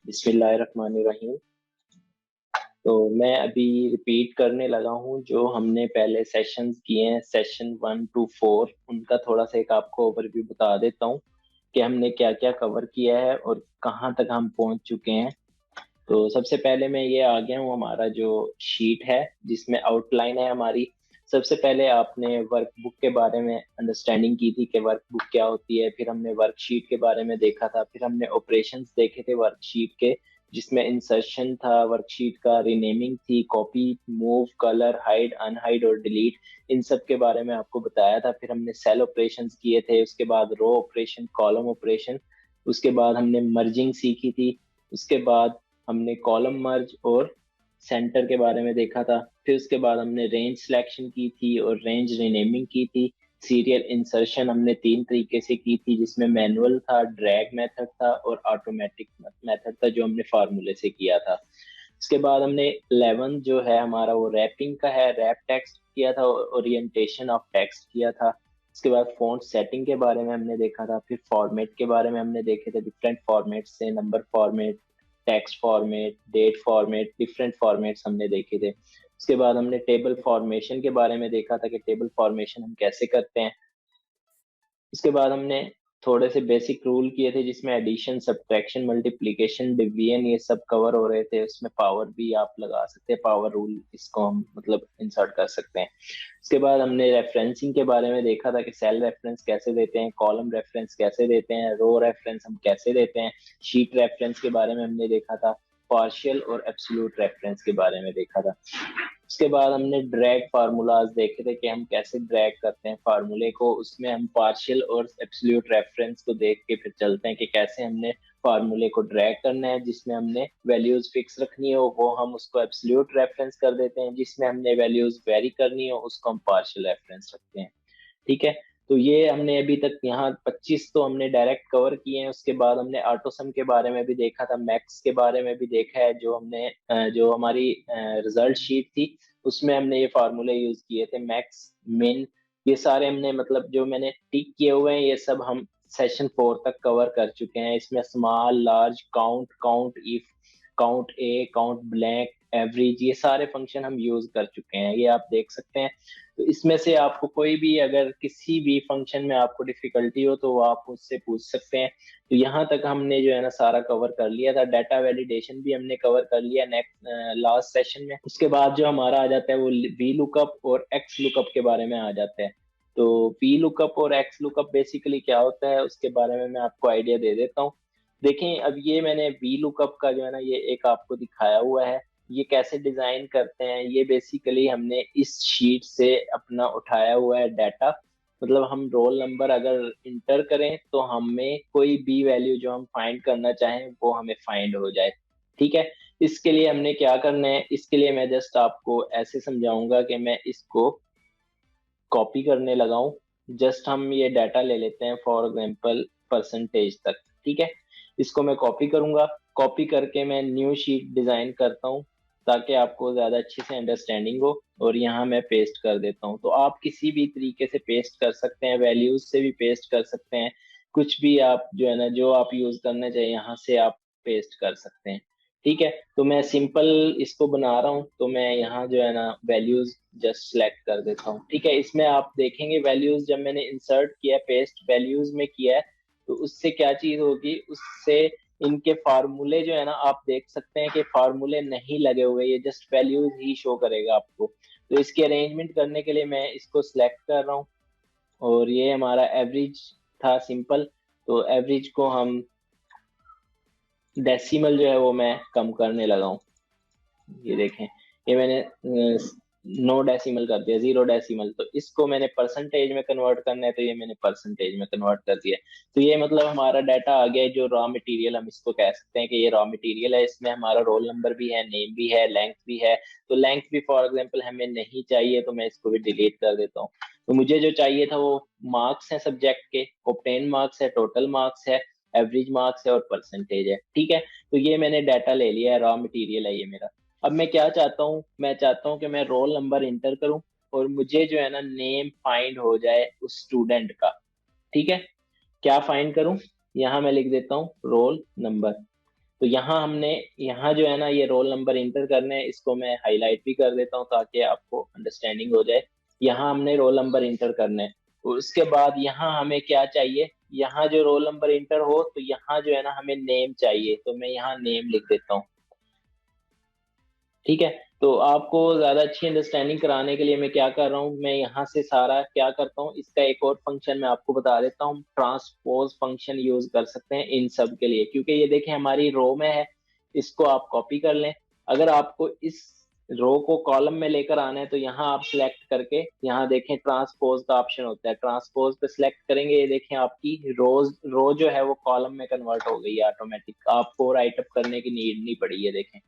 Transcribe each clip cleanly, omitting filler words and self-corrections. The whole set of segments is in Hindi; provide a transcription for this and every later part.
बिस्मिल्लाहिर्रहमानिर्रहीम। तो मैं अभी रिपीट करने लगा हूँ जो हमने पहले सेशंस किए हैं, सेशन 1 to 4, उनका थोड़ा सा एक आपको ओवरव्यू बता देता हूँ कि हमने क्या क्या कवर किया है और कहाँ तक हम पहुँच चुके हैं। तो सबसे पहले मैं ये आ गया हूँ, हमारा जो शीट है जिसमें आउटलाइन है हमारी। सबसे पहले आपने वर्कबुक के बारे में अंडरस्टैंडिंग की थी कि वर्कबुक क्या होती है, फिर हमने वर्कशीट के बारे में देखा था, फिर हमने ऑपरेशंस देखे थे वर्कशीट के, जिसमें इंसर्शन था वर्कशीट का, रीनेमिंग थी, copy, move, colour, hide, unhide और डिलीट, इन सब के बारे में आपको बताया था। फिर हमने सेल ऑपरेशंस किए थे, उसके बाद रो ऑपरेशन, कॉलम ऑपरेशन, उसके बाद हमने मर्जिंग सीखी थी, उसके बाद हमने कॉलम मर्ज और सेंटर के बारे में देखा था। फिर उसके बाद हमने रेंज सिलेक्शन की थी और रेंज रीनेमिंग की थी। सीरियल इंसर्शन हमने 3 तरीके से की थी, जिसमें मैनुअल था, ड्रैग मेथड था और ऑटोमेटिक मेथड था, जो हमने फार्मूले से किया था। उसके बाद हमने 11 जो है हमारा वो रैपिंग का है, रैप टेक्स्ट किया था, ओरिएंटेशन ऑफ टेक्स्ट किया था। उसके बाद फॉन्ट सेटिंग के बारे में हमने देखा था। फिर फॉर्मेट के बारे में हमने देखे थे, डिफरेंट फॉर्मेट से, number format, text format, date format, different formats हमने देखे थे। उसके बाद हमने टेबल फॉर्मेशन के बारे में देखा था कि टेबल फॉर्मेशन हम कैसे करते हैं। इसके बाद हमने थोड़े से बेसिक रूल किए थे, जिसमें एडिशन, सब्ट्रैक्शन, मल्टीप्लिकेशन, डिवीजन, ये सब कवर हो रहे थे। उसमें पावर भी आप लगा सकते हैं, पावर रूल इसको हम मतलब इंसर्ट कर सकते हैं। उसके बाद हमने रेफरेंसिंग के बारे में देखा था कि सेल रेफरेंस कैसे देते हैं, कॉलम रेफरेंस कैसे देते हैं, रो रेफरेंस हम कैसे देते हैं, शीट रेफरेंस के बारे में हमने देखा था, पार्शियल और एब्सोल्यूट रेफरेंस के बारे में देखा था। उसके बाद हमने ड्रैग फार्मूलाज देखे थे कि हम कैसे ड्रैग करते हैं फार्मूले को। उसमें हम पार्शियल और एब्सोल्यूट रेफरेंस को देख के फिर चलते हैं कि कैसे हमने फार्मूले को ड्रैग करना है। जिसमें हमने वैल्यूज फिक्स रखनी हो वो हम उसको एब्सोल्यूट रेफरेंस कर देते हैं, जिसमें हमने वैल्यूज वेरी करनी हो उसको हम पार्शियल रेफरेंस रखते हैं। ठीक है। तो ये हमने अभी तक यहाँ 25 तो हमने डायरेक्ट कवर किए हैं। उसके बाद हमने ऑटोसम के बारे में भी देखा था, मैक्स के बारे में भी देखा है। जो हमने जो हमारी रिजल्ट शीट थी उसमें हमने ये फार्मूले यूज किए थे, मैक्स, मिन, ये सारे हमने मतलब जो मैंने टिक किए हुए हैं ये सब हम सेशन 4 तक कवर कर चुके हैं। इसमें small, large, count, count if, count A, count blank, average, ये सारे फंक्शन हम यूज कर चुके हैं, ये आप देख सकते हैं। तो इसमें से आपको कोई भी अगर किसी भी फंक्शन में आपको डिफिकल्टी हो तो वो आप मुझसे पूछ सकते हैं। तो यहाँ तक हमने जो है ना सारा कवर कर लिया था। डाटा वैलिडेशन भी हमने कवर कर लिया नेक्स्ट लास्ट सेशन में। उसके बाद जो हमारा आ जाता है वो वी लुकअप और एक्स लुकअप के बारे में आ जाता है। तो वी लुकअप और एक्स लुकअप बेसिकली क्या होता है उसके बारे में मैं आपको आइडिया दे देता हूँ। देखें, अब ये मैंने वी लुकअप का जो है ना ये एक आपको दिखाया हुआ है। ये कैसे डिजाइन करते हैं, ये बेसिकली हमने इस शीट से अपना उठाया हुआ है डाटा। मतलब हम रोल नंबर अगर इंटर करें तो हमें कोई भी वैल्यू जो हम फाइंड करना चाहें वो हमें फाइंड हो जाए। ठीक है। इसके लिए हमने क्या करना है, इसके लिए मैं जस्ट आपको ऐसे समझाऊंगा कि मैं इसको कॉपी करने लगा हूँ। जस्ट हम ये डाटा ले लेते हैं फॉर एग्जांपल परसेंटेज तक। ठीक है। इसको मैं कॉपी करूंगा, कॉपी करके मैं न्यू शीट डिजाइन करता हूँ ताकि आपको ज्यादा अच्छे से अंडरस्टैंडिंग हो। और यहाँ मैं पेस्ट कर देता हूँ। तो आप किसी भी तरीके से पेस्ट कर सकते हैं, वैल्यूज से भी पेस्ट कर सकते हैं, कुछ भी आप जो है ना जो आप यूज करना चाहिए यहाँ से आप पेस्ट कर सकते हैं। ठीक है। तो मैं सिंपल इसको बना रहा हूँ, तो मैं यहाँ जो है ना वैल्यूज जस्ट सेलेक्ट कर देता हूँ। ठीक है। इसमें आप देखेंगे वैल्यूज जब मैंने इंसर्ट किया, पेस्ट वैल्यूज में किया है, तो उससे क्या चीज होगी, उससे इनके फार्मूले जो है ना आप देख सकते हैं कि फार्मूले नहीं लगे हुए, ये जस्ट वैल्यूज ही शो करेगा आपको। तो इसकी अरेंजमेंट करने के लिए मैं इसको सिलेक्ट कर रहा हूँ। और ये हमारा एवरेज था सिंपल, तो एवरेज को हम डेसिमल जो है वो मैं कम करने लगा हूँ। ये देखें, ये मैंने 9 डेसिमल कर दिया, 0 डेसिमल। तो इसको मैंने परसेंटेज में कन्वर्ट करना है, तो ये मैंने परसेंटेज में कन्वर्ट कर दिया। तो ये मतलब हमारा डाटा आ गया है, जो रॉ मटेरियल हम इसको कह सकते हैं कि ये रॉ मटेरियल है। इसमें हमारा रोल नंबर भी है, नेम भी है, लेंथ भी है। तो लेंथ भी फॉर एग्जांपल हमें नहीं चाहिए तो मैं इसको भी डिलीट कर देता हूँ। तो मुझे जो चाहिए था वो मार्क्स है सब्जेक्ट के, ऑब्टेन मार्क्स है, टोटल मार्क्स है, एवरेज मार्क्स है और परसेंटेज है। ठीक है। तो ये मैंने डाटा ले लिया है, रॉ मटेरियल है ये मेरा। अब मैं क्या चाहता हूँ, मैं चाहता हूँ कि मैं रोल नंबर इंटर करूँ और मुझे जो है ना नेम फाइंड हो जाए उस स्टूडेंट का। ठीक है। क्या फाइंड करूँ, यहाँ मैं लिख देता हूँ रोल नंबर। तो यहाँ जो है ना ये रोल नंबर इंटर करने हैं, इसको मैं हाईलाइट भी कर देता हूँ ताकि आपको अंडरस्टैंडिंग हो जाए। यहाँ हमने रोल नंबर इंटर करना है। उसके बाद यहाँ हमें क्या चाहिए, यहाँ जो रोल नंबर इंटर हो तो यहाँ जो है ना हमें नेम चाहिए, तो मैं यहाँ नेम लिख देता हूँ। ठीक है। तो आपको ज्यादा अच्छी अंडरस्टैंडिंग कराने के लिए मैं क्या कर रहा हूँ, मैं यहाँ से सारा क्या करता हूँ, इसका एक और फंक्शन मैं आपको बता देता हूँ, ट्रांसपोज फंक्शन यूज कर सकते हैं इन सब के लिए, क्योंकि ये देखें हमारी रो में है। इसको आप कॉपी कर लें। अगर आपको इस रो को कॉलम में लेकर आना है तो यहाँ आप सिलेक्ट करके यहाँ देखें ट्रांसपोज का ऑप्शन होता है, ट्रांसपोज पे सिलेक्ट करेंगे, ये देखें आपकी रो जो है वो कॉलम में कन्वर्ट हो गई है ऑटोमेटिक, आपको राइट अप करने की नीड नहीं पड़ी, ये देखें।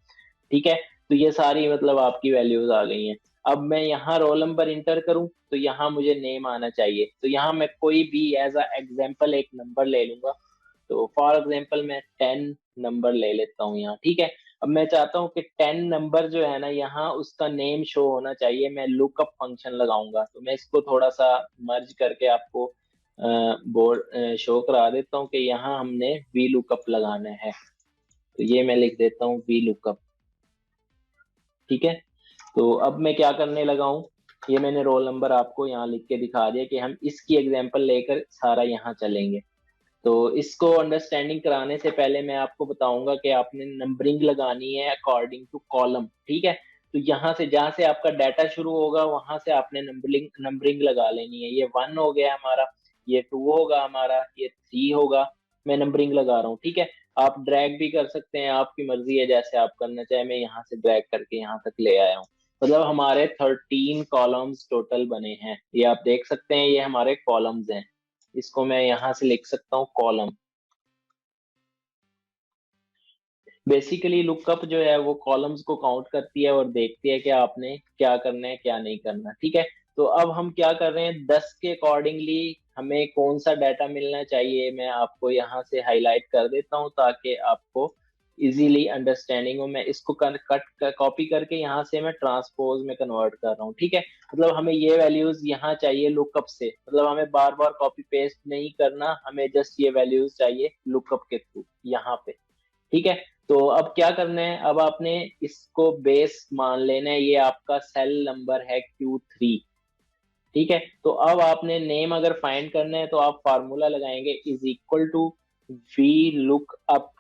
ठीक है। तो ये सारी मतलब आपकी वैल्यूज आ गई हैं। अब मैं यहाँ रोल नंबर इंटर करूं तो यहाँ मुझे नेम आना चाहिए, तो यहाँ मैं कोई भी एज अ एग्जाम्पल एक नंबर ले लूंगा। तो फॉर एग्जाम्पल मैं 10 नंबर ले लेता हूँ यहाँ। ठीक है। अब मैं चाहता हूँ कि 10 नंबर जो है ना यहाँ उसका नेम शो होना चाहिए, मैं लुकअप फंक्शन लगाऊंगा। तो मैं इसको थोड़ा सा मर्ज करके आपको बोर्ड शो करा देता हूँ कि यहाँ हमने वी लुकअप लगाना है। तो ये मैं लिख देता हूँ वी लुकअप। ठीक है। तो अब मैं क्या करने लगा हूँ, ये मैंने रोल नंबर आपको यहाँ लिख के दिखा दिया कि हम इसकी एग्जांपल लेकर सारा यहाँ चलेंगे। तो इसको अंडरस्टैंडिंग कराने से पहले मैं आपको बताऊंगा कि आपने नंबरिंग लगानी है अकॉर्डिंग टू कॉलम। ठीक है। तो यहाँ से जहां से आपका डाटा शुरू होगा वहां से आपने नंबरिंग नंबरिंग लगा लेनी है। ये 1 हो गया हमारा, ये 2 होगा हमारा, ये 3 होगा। मैं नंबरिंग लगा रहा हूँ। ठीक है। आप ड्रैग भी कर सकते हैं, आपकी मर्जी है जैसे आप करना चाहे। मैं यहाँ से ड्रैग करके यहाँ तक ले आया हूँ। मतलब हमारे 13 कॉलम्स टोटल बने हैं, ये आप देख सकते हैं, ये हमारे कॉलम्स हैं। इसको मैं यहाँ से लिख सकता हूँ कॉलम। बेसिकली लुकअप जो है वो कॉलम्स को काउंट करती है और देखती है कि आपने क्या करना है क्या नहीं करना। ठीक है। तो अब हम क्या कर रहे हैं, 10 के अकॉर्डिंगली हमें कौन सा डाटा मिलना चाहिए, मैं आपको यहाँ से हाईलाइट कर देता हूँ ताकि आपको इजीली अंडरस्टैंडिंग हो। मैं इसको कट कॉपी करके यहाँ से मैं ट्रांसपोज में कन्वर्ट कर रहा हूँ। ठीक है। मतलब हमें ये वैल्यूज यहाँ चाहिए लुकअप से, मतलब हमें बार बार कॉपी पेस्ट नहीं करना, हमें जस्ट ये वैल्यूज चाहिए लुकअप के थ्रू यहाँ पे। ठीक है। तो अब क्या करना है, अब आपने इसको बेस मान लेना है, ये आपका सेल नंबर है Q3। ठीक है। तो अब आपने नेम अगर फाइंड करना है तो आप फार्मूला लगाएंगे is equal to V lookup.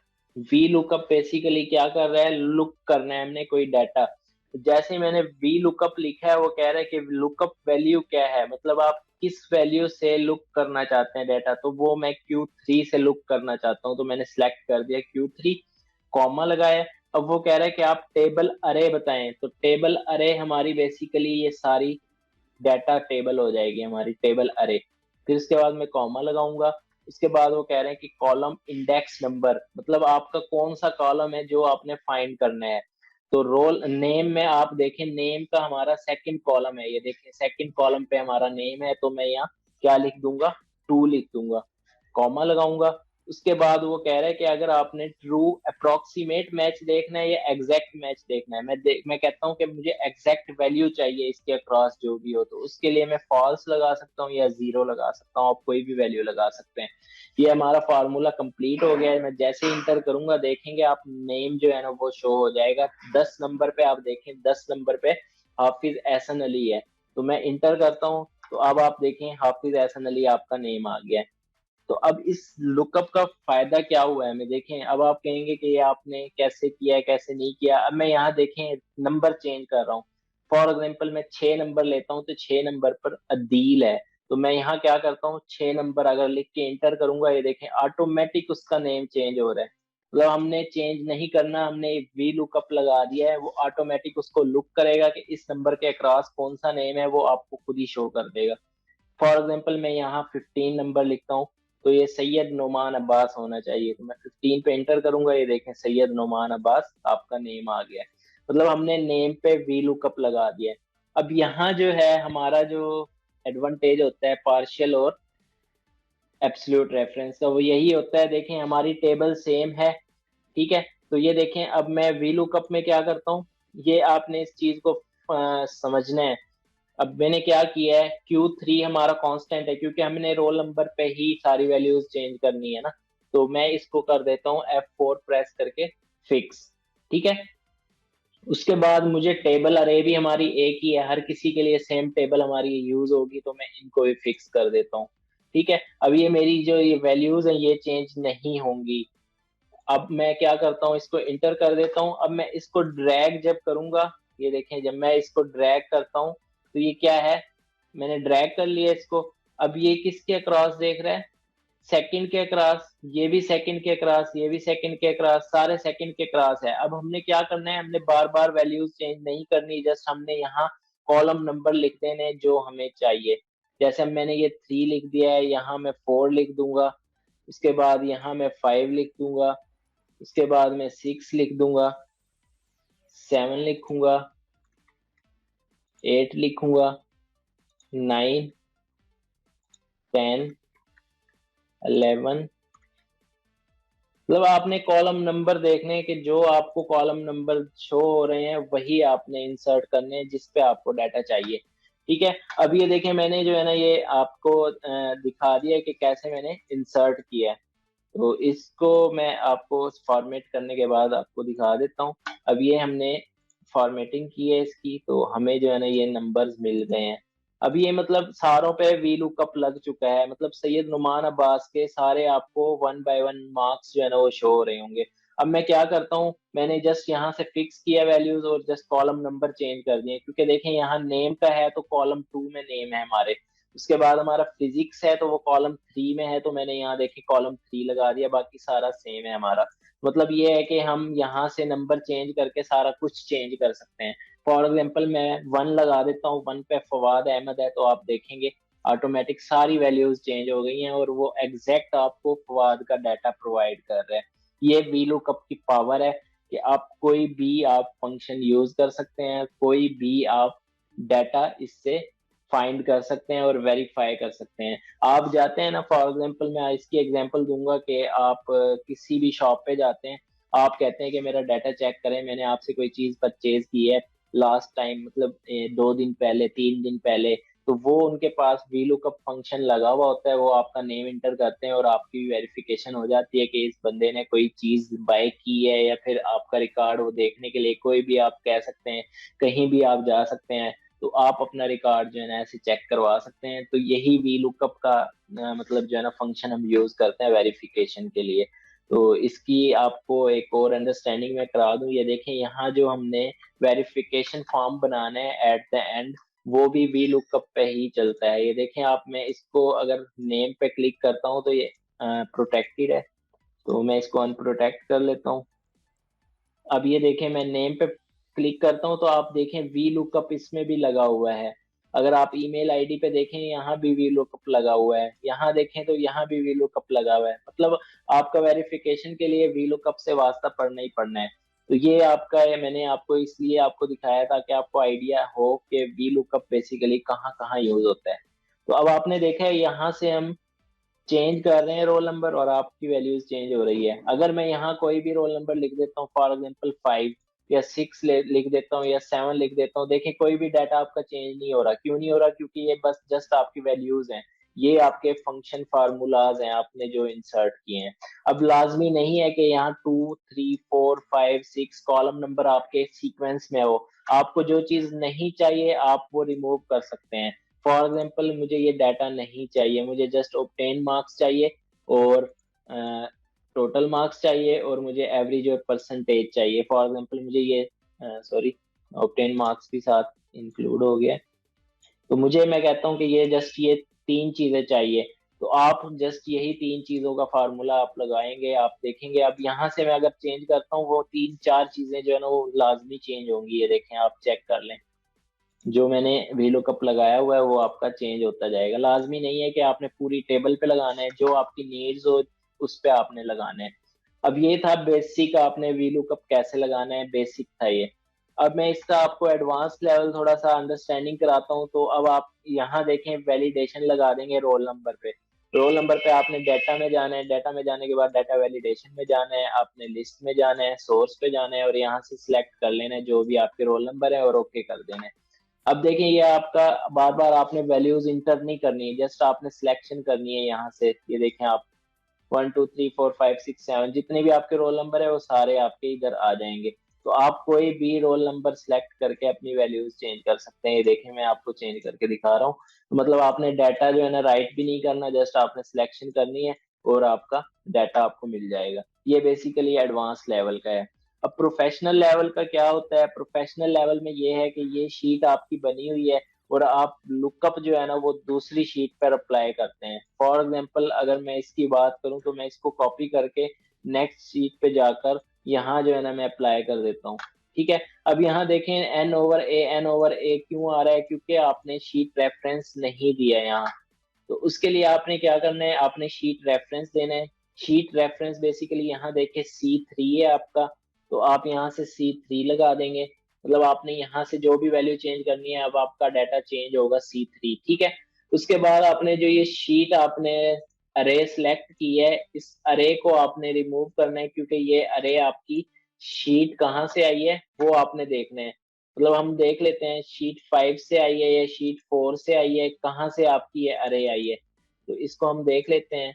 V lookup basically क्या कर रहा है, लुक करना है हमने कोई डाटा। जैसे ही मैंने वी लुकअप लिखा है वो कह रहा है कि लुकअप वैल्यू क्या है, मतलब आप किस वैल्यू से लुक करना चाहते हैं डाटा। तो वो मैं Q3 से लुक करना चाहता हूँ, तो मैंने सिलेक्ट कर दिया Q3, कॉमा लगाया। अब वो कह रहा है कि आप टेबल अरे बताएं, तो टेबल अरे हमारी बेसिकली ये सारी डाटा टेबल हो जाएगी हमारी, टेबल अरे। फिर उसके बाद मैं कॉमा लगाऊंगा। उसके बाद वो कह रहे हैं कि कॉलम इंडेक्स नंबर, मतलब आपका कौन सा कॉलम है जो आपने फाइंड करना है। तो रोल नेम में आप देखें, नेम का हमारा सेकंड कॉलम है, ये देखें सेकंड कॉलम पे हमारा नेम है, तो मैं यहाँ क्या लिख दूंगा, 2 लिख दूंगा, कॉमा लगाऊंगा। उसके बाद वो कह रहा है कि अगर आपने ट्रू अप्रोक्सीमेट मैच देखना है या एग्जैक्ट मैच देखना है, मैं कहता हूँ कि मुझे एग्जैक्ट वैल्यू चाहिए इसके अक्रॉस जो भी हो, तो उसके लिए मैं फॉल्स लगा सकता हूँ या 0 लगा सकता हूँ, आप कोई भी वैल्यू लगा सकते हैं। ये हमारा फार्मूला कंप्लीट हो गया है। मैं जैसे ही इंटर करूंगा देखेंगे आप नेम जो है ना वो शो हो जाएगा। 10 नंबर पे आप देखें, 10 नंबर पे हाफिज एहसन अली है। तो मैं इंटर करता हूँ, तो अब आप देखें हाफिज एहसन अली आपका नेम आ गया है। तो अब इस लुकअप का फायदा क्या हुआ है हमें देखें। अब आप कहेंगे कि ये आपने कैसे किया है कैसे नहीं किया। अब मैं यहाँ देखें नंबर चेंज कर रहा हूँ। फॉर एग्जाम्पल मैं 6 नंबर लेता हूँ, तो 6 नंबर पर अदील है। तो मैं यहाँ क्या करता हूँ, 6 नंबर अगर लिख के इंटर करूंगा, ये देखें ऑटोमेटिक उसका नेम चेंज हो रहा है। मतलब हमने चेंज नहीं करना, हमने वी लुकअप लगा दिया है, वो ऑटोमेटिक उसको लुक करेगा कि इस नंबर के अक्रॉस कौन सा नेम है, वो आपको खुद ही शो कर देगा। फॉर एग्जाम्पल मैं यहाँ 15 नंबर लिखता हूँ, तो ये सैयद नोमान अब्बास होना चाहिए, तो मैं 15 पे एंटर करूंगा, ये देखें सैयद नोमान अब्बास आपका नेम आ गया है। मतलब हमने नेम पे वी लुकअप लगा दिया है। अब यहाँ जो है हमारा जो एडवांटेज होता है पार्शियल और एब्सोल्यूट रेफरेंस का, वो यही होता है, देखें हमारी टेबल सेम है। ठीक है। तो ये देखें अब मैं वी लुकअप में क्या करता हूँ, ये आपने इस चीज को समझना है। अब मैंने क्या किया है, Q3 हमारा कांस्टेंट है क्योंकि हमने रोल नंबर पे ही सारी वैल्यूज चेंज करनी है ना। तो मैं इसको कर देता हूँ F4 प्रेस करके, फिक्स। ठीक है, उसके बाद मुझे टेबल अरे भी हमारी एक ही है, हर किसी के लिए सेम टेबल हमारी यूज होगी, तो मैं इनको भी फिक्स कर देता हूँ। ठीक है, अब ये मेरी जो ये वैल्यूज हैं ये चेंज नहीं होंगी। अब मैं क्या करता हूँ, इसको इंटर कर देता हूँ। अब मैं इसको ड्रैग जब करूंगा, ये देखें जब मैं इसको ड्रैग करता हूँ तो ये क्या है, मैंने ड्रैग कर लिया इसको। अब ये किसके अक्रॉस देख रहा है, सेकंड के क्रॉस, ये भी सेकंड के क्रॉस, ये भी सेकंड के क्रॉस, सारे सेकंड के क्रॉस है। अब हमने क्या करना है, हमने बार बार वैल्यूज चेंज नहीं करनी, जस्ट हमने यहाँ कॉलम नंबर लिख देने हैं जो हमें चाहिए। जैसे मैंने ये 3 लिख दिया है, यहाँ मैं 4 लिख दूंगा, उसके बाद यहाँ मैं 5 लिख दूंगा, उसके बाद मैं 6 लिख दूंगा, 7 लिखूंगा, 8 लिखूंगा, 9, 10, 11। मतलब आपने कॉलम नंबर देखने के जो आपको कॉलम नंबर शो हो रहे हैं वही आपने इंसर्ट करने हैं जिस पे आपको डाटा चाहिए। ठीक है, अब ये देखें मैंने जो है ना ये आपको दिखा दिया है कि कैसे मैंने इंसर्ट किया है। तो इसको मैं आपको फॉर्मेट करने के बाद आपको दिखा देता हूँ। अब ये हमने फॉर्मेटिंग की है इसकी, तो हमें जो है ना ये नंबर्स मिल गए हैं। अब ये मतलब सारों पे वी लुकअप लग चुका है, मतलब सैयद नुमान अब्बास के सारे आपको 1 बाय 1 मार्क्स जो है ना वो शो हो रहे होंगे। अब मैं क्या करता हूँ, मैंने जस्ट यहाँ से फिक्स किया वैल्यूज और जस्ट कॉलम नंबर चेंज कर दिए, क्योंकि देखें यहाँ नेम का है तो कॉलम 2 में नेम है हमारे। उसके बाद हमारा फिजिक्स है तो वो कॉलम 3 में है, तो मैंने यहाँ देखे कॉलम 3 लगा दिया, बाकी सारा सेम है हमारा। मतलब ये है कि हम यहाँ से नंबर चेंज करके सारा कुछ चेंज कर सकते हैं। फॉर एग्जाम्पल मैं 1 लगा देता हूँ, 1 पे फवाद अहमद है, तो आप देखेंगे ऑटोमेटिक सारी वैल्यूज चेंज हो गई हैं और वो एग्जैक्ट आपको फवाद का डाटा प्रोवाइड कर रहे हैं। ये वीलुकअप की पावर है कि आप कोई भी आप फंक्शन यूज कर सकते हैं, कोई भी आप डाटा इससे फाइंड कर सकते हैं और वेरीफाई कर सकते हैं। आप जाते हैं ना, फॉर एग्जांपल मैं इसकी एग्जांपल दूंगा कि आप किसी भी शॉप पे जाते हैं, आप कहते हैं कि मेरा डाटा चेक करें, मैंने आपसे कोई चीज परचेज की है लास्ट टाइम, मतलब 2 दिन पहले, 3 दिन पहले, तो वो उनके पास वीलुकअप फंक्शन लगा हुआ होता है, वो आपका नेम इंटर करते हैं और आपकी वेरिफिकेशन हो जाती है कि इस बंदे ने कोई चीज बाय की है, या फिर आपका रिकॉर्ड वो देखने के लिए कोई भी आप कह सकते हैं, कहीं भी आप जा सकते हैं, तो आप अपना रिकॉर्ड जो है ना ऐसे चेक करवा सकते हैं। तो यही वी लुकअप का मतलब जो है ना फंक्शन हम यूज करते हैं वेरिफिकेशन के लिए। तो इसकी आपको एक और अंडरस्टैंडिंग में करा दूं, ये देखें यहाँ जो हमने वेरिफिकेशन फॉर्म बनाना है एट द एंड, वो भी वी लुकअप पे ही चलता है। ये देखें आप, मैं इसको अगर नेम पे क्लिक करता हूँ तो ये प्रोटेक्टेड है, तो मैं इसको अनप्रोटेक्ट कर लेता हूँ। अब ये देखें मैं नेम पे क्लिक करता हूं तो आप देखें वी लुकअप इसमें भी लगा हुआ है। अगर आप ईमेल आईडी पे देखें यहाँ भी वी लुकअप लगा हुआ है, यहाँ देखें तो यहाँ भी वी लुकअप लगा हुआ है। मतलब आपका वेरिफिकेशन के लिए वी लुकअप से वास्ता पड़ना ही पड़ना है। तो ये आपका है, मैंने आपको इसलिए आपको दिखाया था कि आपको आइडिया हो कि वी लुकअप बेसिकली कहाँ कहाँ यूज होता है। तो अब आपने देखा है यहाँ से हम चेंज कर रहे हैं रोल नंबर और आपकी वैल्यूज चेंज हो रही है। अगर मैं यहाँ कोई भी रोल नंबर लिख देता हूँ, फॉर एग्जांपल 5 या 6 लिख देता हूँ या 7 लिख देता हूँ, देखिए कोई भी डाटा आपका चेंज नहीं हो रहा। क्यों नहीं हो रहा, क्योंकि ये बस जस्ट आपकी वैल्यूज हैं, ये आपके फंक्शन फार्मूलाज हैं आपने जो इंसर्ट किए हैं। अब लाजमी नहीं है कि यहाँ 2, 3, 4, 5, 6 कॉलम नंबर आपके सीक्वेंस में हो। आपको जो चीज नहीं चाहिए आप वो रिमूव कर सकते हैं। फॉर एग्जाम्पल मुझे ये डाटा नहीं चाहिए, मुझे जस्ट ऑब्टेन मार्क्स चाहिए और टोटल मार्क्स चाहिए और मुझे एवरेज और परसेंटेज चाहिए। फॉर एग्जाम्पल मुझे ये सॉरी, ऑब्टेन मार्क्स के साथ इंक्लूड हो गया, तो मुझे मैं कहता हूँ कि ये जस्ट ये 3 चीजें चाहिए। तो आप जस्ट यही 3 चीजों का फार्मूला आप लगाएंगे, आप देखेंगे। अब यहाँ से मैं अगर चेंज करता हूँ वो 3-4 चीजें जो है ना वो लाजमी चेंज होंगी, ये देखें आप चेक कर लें। जो मैंने वीलुकअप लगाया हुआ है वो आपका चेंज होता जाएगा। लाजमी नहीं है कि आपने पूरी टेबल पे लगाना है, जो आपकी नीड्स हो उस पे आपने लगाना है। अब ये था बेसिक, आपने वीलुकअप कैसे लगाना है, बेसिक था ये। अब मैं इसका आपको एडवांस लेवल थोड़ा सा अंडरस्टैंडिंग कराता हूँ। तो अब आप यहाँ देखें वैलिडेशन लगा देंगे रोल नंबर पे। रोल नंबर पे आपने डाटा में जाना है, डाटा में जाने के बाद डाटा वैलिडेशन में जाना है, आपने लिस्ट में जाना है, सोर्स पे जाना है और यहाँ से सिलेक्ट कर लेना है जो भी आपके रोल नंबर है और ओके कर देना है। अब देखें ये आपका बार बार आपने वैल्यूज इंटर नहीं करनी है, जस्ट आपने सिलेक्शन करनी है यहाँ से। ये देखें आप 1 2 3 4 5 6 7 जितने भी आपके रोल नंबर है वो सारे आपके इधर आ जाएंगे। तो आप कोई भी रोल नंबर सिलेक्ट करके अपनी वैल्यूज चेंज कर सकते हैं। ये देखें मैं आपको चेंज करके दिखा रहा हूँ। तो मतलब आपने डाटा जो है ना राइट भी नहीं करना, जस्ट आपने सिलेक्शन करनी है और आपका डाटा आपको मिल जाएगा। ये बेसिकली एडवांस लेवल का है। अब प्रोफेशनल लेवल का क्या होता है? प्रोफेशनल लेवल में ये है कि ये शीट आपकी बनी हुई है और आप लुकअप जो है ना वो दूसरी शीट पर अप्लाई करते हैं। फॉर एग्जांपल अगर मैं इसकी बात करूं तो मैं इसको कॉपी करके नेक्स्ट शीट पे जाकर यहाँ जो है ना मैं अप्लाई कर देता हूँ। ठीक है। अब यहाँ देखें एन ओवर ए क्यों आ रहा है? क्योंकि आपने शीट रेफरेंस नहीं दिया है यहाँ। तो उसके लिए आपने क्या करना है, आपने शीट रेफरेंस देना है। शीट रेफरेंस बेसिकली यहाँ देखे C3 है आपका, तो आप यहाँ से C3 लगा देंगे। मतलब आपने यहाँ से जो भी वैल्यू चेंज करनी है अब आपका डाटा चेंज होगा C3। ठीक है। उसके बाद आपने जो ये शीट आपने अरे सिलेक्ट की है, इस अरे को आपने रिमूव करना है क्योंकि ये अरे आपकी शीट कहाँ से आई है वो आपने देखना है। मतलब हम देख लेते हैं शीट 5 से आई है या शीट 4 से आई है, कहाँ से आपकी ये अरे आई है। तो इसको हम देख लेते हैं।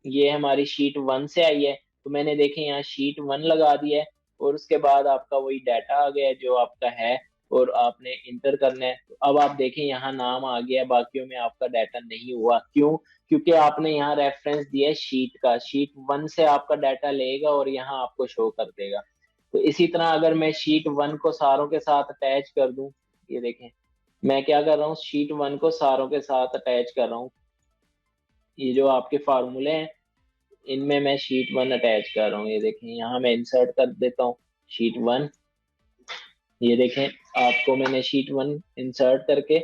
ये हमारी शीट 1 से आई है, तो मैंने देखे यहाँ शीट 1 लगा दिया है और उसके बाद आपका वही डाटा आ गया है जो आपका है और आपने इंटर करना है। तो अब आप देखें यहाँ नाम आ गया, बाकियों में आपका डाटा नहीं हुआ। क्यों? क्योंकि आपने यहाँ रेफरेंस दिया है शीट का, शीट 1 से आपका डाटा लेगा और यहाँ आपको शो कर देगा। तो इसी तरह अगर मैं शीट 1 को सारों के साथ अटैच कर दूं, ये देखें मैं क्या कर रहा हूँ, शीट 1 को सारों के साथ अटैच कर रहा हूँ। ये जो आपके फार्मूले हैं इनमें मैं शीट 1 अटैच कर रहा हूँ। ये देखें यहाँ मैं इंसर्ट कर देता हूँ शीट 1। ये देखें आपको मैंने शीट 1 इंसर्ट करके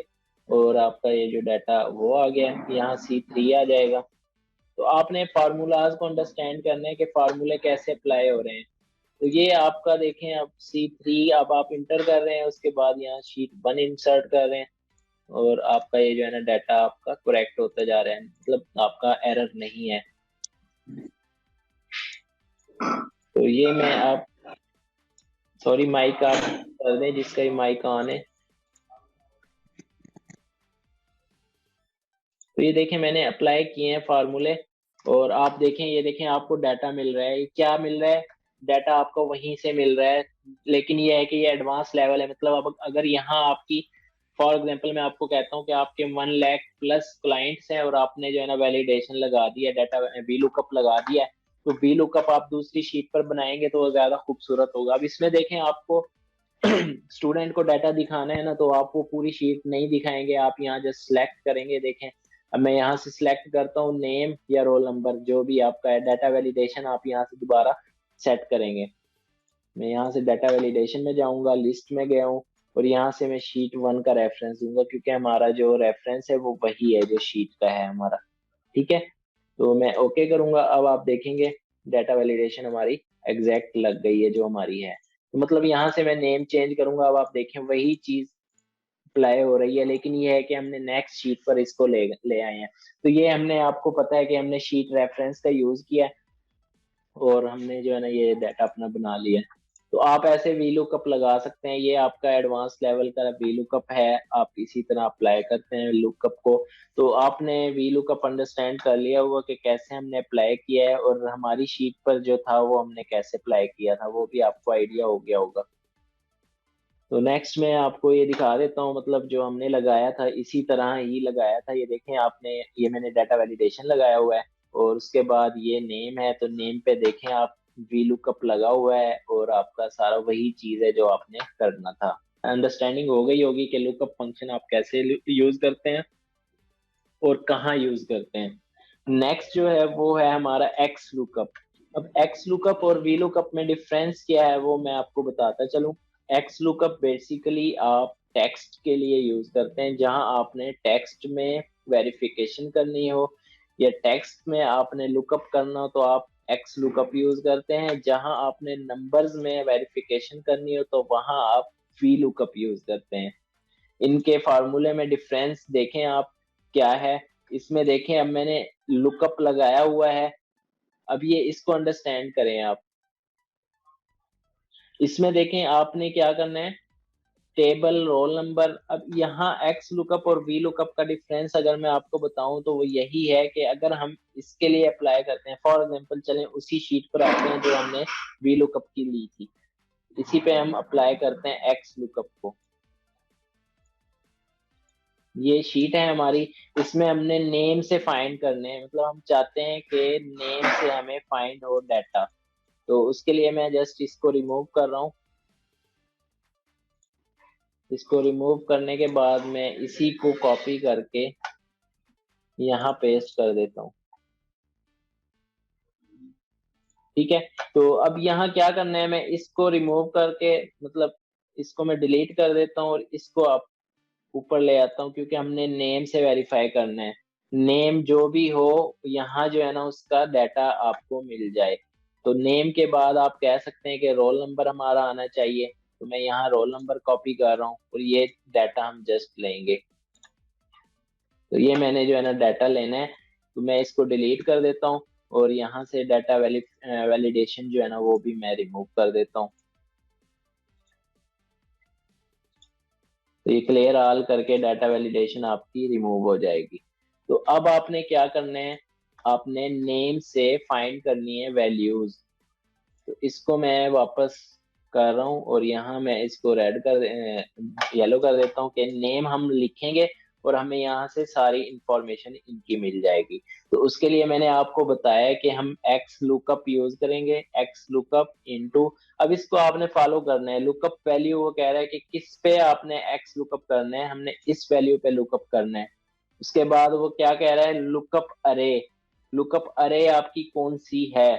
और आपका ये जो डाटा वो आ गया, यहाँ C3 आ जाएगा। तो आपने फार्मूलाज को अंडरस्टैंड करना है कि फार्मूले कैसे अप्लाई हो रहे हैं। तो ये आपका देखें अब C3 अब आप इंटर कर रहे हैं, उसके बाद यहाँ शीट 1 इंसर्ट कर रहे हैं और आपका ये जो है ना डाटा आपका करेक्ट होता जा रहा है, मतलब आपका एरर नहीं है। तो ये मैं आप सॉरी माइक आप कर दें जिसका ही माइक ऑन है। तो ये देखें मैंने अप्लाई किए हैं फार्मूले और आप देखें ये देखें आपको डाटा मिल रहा है। ये क्या मिल रहा है? डाटा आपको वहीं से मिल रहा है, लेकिन ये है कि ये एडवांस लेवल है। मतलब अब अगर यहाँ आपकी फॉर एग्जांपल मैं आपको कहता हूँ कि आपके 1 लाख प्लस क्लाइंट्स हैं और आपने जो है ना वैलिडेशन लगा दिया, डाटा वी लुकअप लगा दिया है, तो वी लुकअप आप दूसरी शीट पर बनाएंगे तो वो ज्यादा खूबसूरत होगा। अब इसमें देखें आपको स्टूडेंट को डाटा दिखाना है ना, तो आप वो पूरी शीट नहीं दिखाएंगे, आप यहाँ जस्ट सिलेक्ट करेंगे। देखें अब मैं यहाँ से सिलेक्ट करता हूँ नेम या रोल नंबर जो भी आपका है, डाटा वैलिडेशन आप यहाँ से दोबारा सेट करेंगे। मैं यहाँ से डाटा वैलिडेशन में जाऊंगा, लिस्ट में गया हूँ और यहाँ से मैं शीट 1 का रेफरेंस दूंगा क्योंकि हमारा जो रेफरेंस है वो वही है जो शीट का है हमारा। ठीक है। तो मैं ओके करूंगा। अब आप देखेंगे डाटा वैलिडेशन हमारी एग्जैक्ट लग गई है जो हमारी है। तो मतलब यहाँ से मैं नेम चेंज करूंगा, अब आप देखें वही चीज अप्लाई हो रही है, लेकिन ये है कि हमने नेक्स्ट शीट पर इसको ले ले आए हैं। तो ये हमने आपको पता है कि हमने शीट रेफरेंस का यूज किया है और हमने जो है ना ये डाटा अपना बना लिया है। तो आप ऐसे वीलुकअप लगा सकते हैं। ये आपका एडवांस लेवल का वीलुकअप है, आप इसी तरह अप्लाई करते हैं लुकअप को। तो आपने वीलुकअप अंडरस्टैंड कर लिया होगा कि कैसे हमने अप्लाई किया है और हमारी शीट पर जो था वो हमने कैसे अप्लाई किया था वो भी आपको आइडिया हो गया होगा। तो नेक्स्ट मैं आपको ये दिखा देता हूँ, मतलब जो हमने लगाया था इसी तरह ही लगाया था। ये देखें आपने, ये मैंने डाटा वैलिडेशन लगाया हुआ है और उसके बाद ये नेम है, तो नेम पे देखें आप वी लुकअप लगा हुआ है और आपका सारा वही चीज है जो आपने करना था। अंडरस्टैंडिंग हो गई होगी कि लुकअप फंक्शन आप कैसे यूज करते हैं और कहाँ यूज करते हैं। नेक्स्ट जो है वो है हमारा एक्स लुकअप। अब एक्स लुकअप और वी लुकअप में डिफरेंस क्या है वो मैं आपको बताता चलूं। एक्स लुकअप बेसिकली आप टेक्स्ट के लिए यूज करते हैं, जहां आपने टेक्स्ट में वेरिफिकेशन करनी हो या टेक्स्ट में आपने लुकअप करना हो तो आप एक्स लुकअप यूज करते हैं। जहां आपने नंबर्स में वेरिफिकेशन करनी हो तो वहां आप वी लुकअप यूज करते हैं। इनके फार्मूले में डिफरेंस देखें आप क्या है। इसमें देखें अब मैंने लुकअप लगाया हुआ है, अब ये इसको अंडरस्टैंड करें आप। इसमें देखें आपने क्या करना है, टेबल रोल नंबर। अब यहाँ एक्स लुकअप और वी लुकअप का डिफरेंस अगर मैं आपको बताऊं तो वो यही है कि अगर हम इसके लिए अप्लाई करते हैं, फॉर एग्जांपल चलें उसी शीट पर आते हैं जो हमने वी लुकअप की ली थी, इसी पे हम अप्लाई करते हैं एक्स लुकअप को। ये शीट है हमारी, इसमें हमने नेम से फाइंड करने हैं, मतलब हम चाहते हैं कि नेम से हमें फाइंड हो डाटा। तो उसके लिए मैं जस्ट इसको रिमूव कर रहा हूँ। इसको रिमूव करने के बाद मैं इसी को कॉपी करके यहाँ पेस्ट कर देता हूँ। ठीक है, तो अब यहाँ क्या करना है, मैं इसको रिमूव करके, मतलब इसको मैं डिलीट कर देता हूँ और इसको आप ऊपर ले आता हूँ, क्योंकि हमने नेम से वेरीफाई करना है। नेम जो भी हो यहाँ जो है ना उसका डाटा आपको मिल जाए। तो नेम के बाद आप कह सकते हैं कि रोल नंबर हमारा आना चाहिए, तो मैं यहाँ रोल नंबर कॉपी कर रहा हूँ और ये डाटा हम जस्ट लेंगे। तो ये मैंने जो है ना डाटा लेना है, तो मैं इसको डिलीट कर देता हूँ और यहाँ से डाटा वैलिडेशन जो है ना वो भी मैं रिमूव कर देता हूँ। तो ये क्लियर ऑल करके डाटा वैलिडेशन आपकी रिमूव हो जाएगी। तो अब आपने क्या करना है, आपने नेम से फाइंड करनी है वैल्यूज। तो इसको मैं वापस कर रहा हूँ और यहाँ मैं इसको रेड कर येलो कर देता हूँ कि नेम हम लिखेंगे और हमें यहाँ से सारी इंफॉर्मेशन इनकी मिल जाएगी। तो उसके लिए मैंने आपको बताया कि हम एक्स लुकअप यूज करेंगे, एक्स लुकअप इनटू। अब इसको आपने फॉलो करना है, लुकअप वैल्यू वो कह रहा है कि किस पे आपने एक्स लुकअप करना है, हमने इस वैल्यू पे लुकअप करना है। उसके बाद वो क्या कह रहा है, लुकअप अरे। लुकअप अरे आपकी कौन सी है,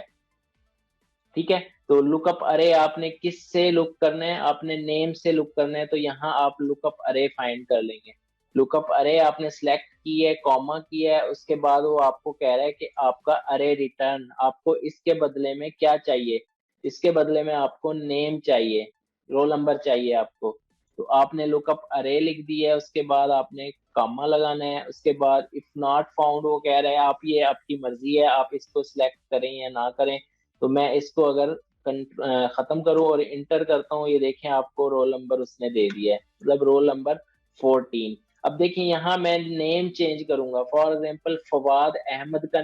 ठीक है। तो लुकअप अरे आपने किस से लुक करना है, आपने नेम से लुक करना है, तो यहाँ आप लुकअप अरे फाइंड कर लेंगे। लुकअप अरे आपने सिलेक्ट की है, कॉमा किया है, उसके बाद वो आपको कह रहा है कि आपका अरे रिटर्न, आपको इसके बदले में क्या चाहिए। इसके बदले में आपको नेम चाहिए, रोल नंबर चाहिए आपको। तो आपने लुकअप अरे लिख दिया है, उसके बाद आपने कॉमा लगाना है। उसके बाद इफ नॉट फाउंड वो कह रहा है आप, ये आपकी मर्जी है, आप इसको सिलेक्ट करें या ना करें। तो मैं इसको अगर खत्म करूं और इंटर करता हूं, ये देखें आपको रोल नंबर उसने दे दिया है, मतलब रोल नंबर 14। अब देखिए यहाँ मैं नेम चेंज करूंगा, फॉर एग्जांपल फवाद अहमद का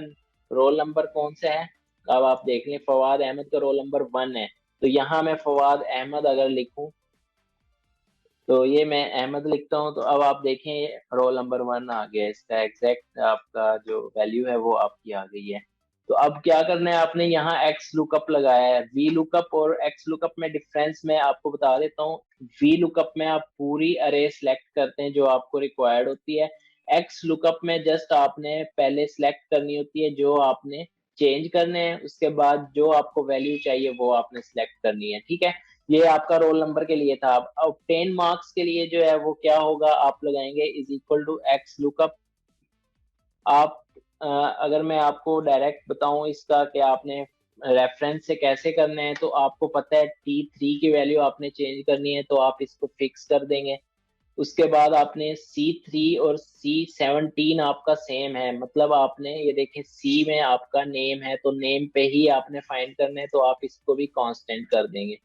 रोल नंबर कौन सा है। अब आप देख लें फवाद अहमद का रोल नंबर 1 है। तो यहाँ मैं फवाद अहमद अगर लिखूं, तो ये मैं अहमद लिखता हूँ, तो अब आप देखें रोल नंबर 1 आ गया, इसका एग्जैक्ट आपका जो वैल्यू है वो आपकी आ गई है। तो अब क्या करना है, आपने यहाँ एक्स लुकअप लगाया है। वी लुकअप और एक्स लुकअप में डिफरेंस मैं आपको बता देता हूँ। वी लुकअप में आप पूरी अरे सिलेक्ट करते हैं जो आपको रिक्वायर्ड होती है। एक्स लुकअप में जस्ट आपने पहले सिलेक्ट करनी होती है जो आपने चेंज करने हैं, उसके बाद जो आपको वैल्यू चाहिए वो आपने सिलेक्ट करनी है, ठीक है। ये आपका रोल नंबर के लिए था। अब ऑब्टेन मार्क्स के लिए जो है वो क्या होगा, आप लगाएंगे is equal to X lookup. आप अगर मैं आपको डायरेक्ट बताऊं इसका कि आपने रेफरेंस से कैसे करना है, तो आपको पता है T3 की वैल्यू आपने चेंज करनी है, तो आप इसको फिक्स कर देंगे। उसके बाद आपने C3 और C17 आपका सेम है, मतलब आपने ये देखें C में आपका नेम है, तो नेम पे ही आपने फाइंड करना है, तो आप इसको भी कांस्टेंट कर देंगे।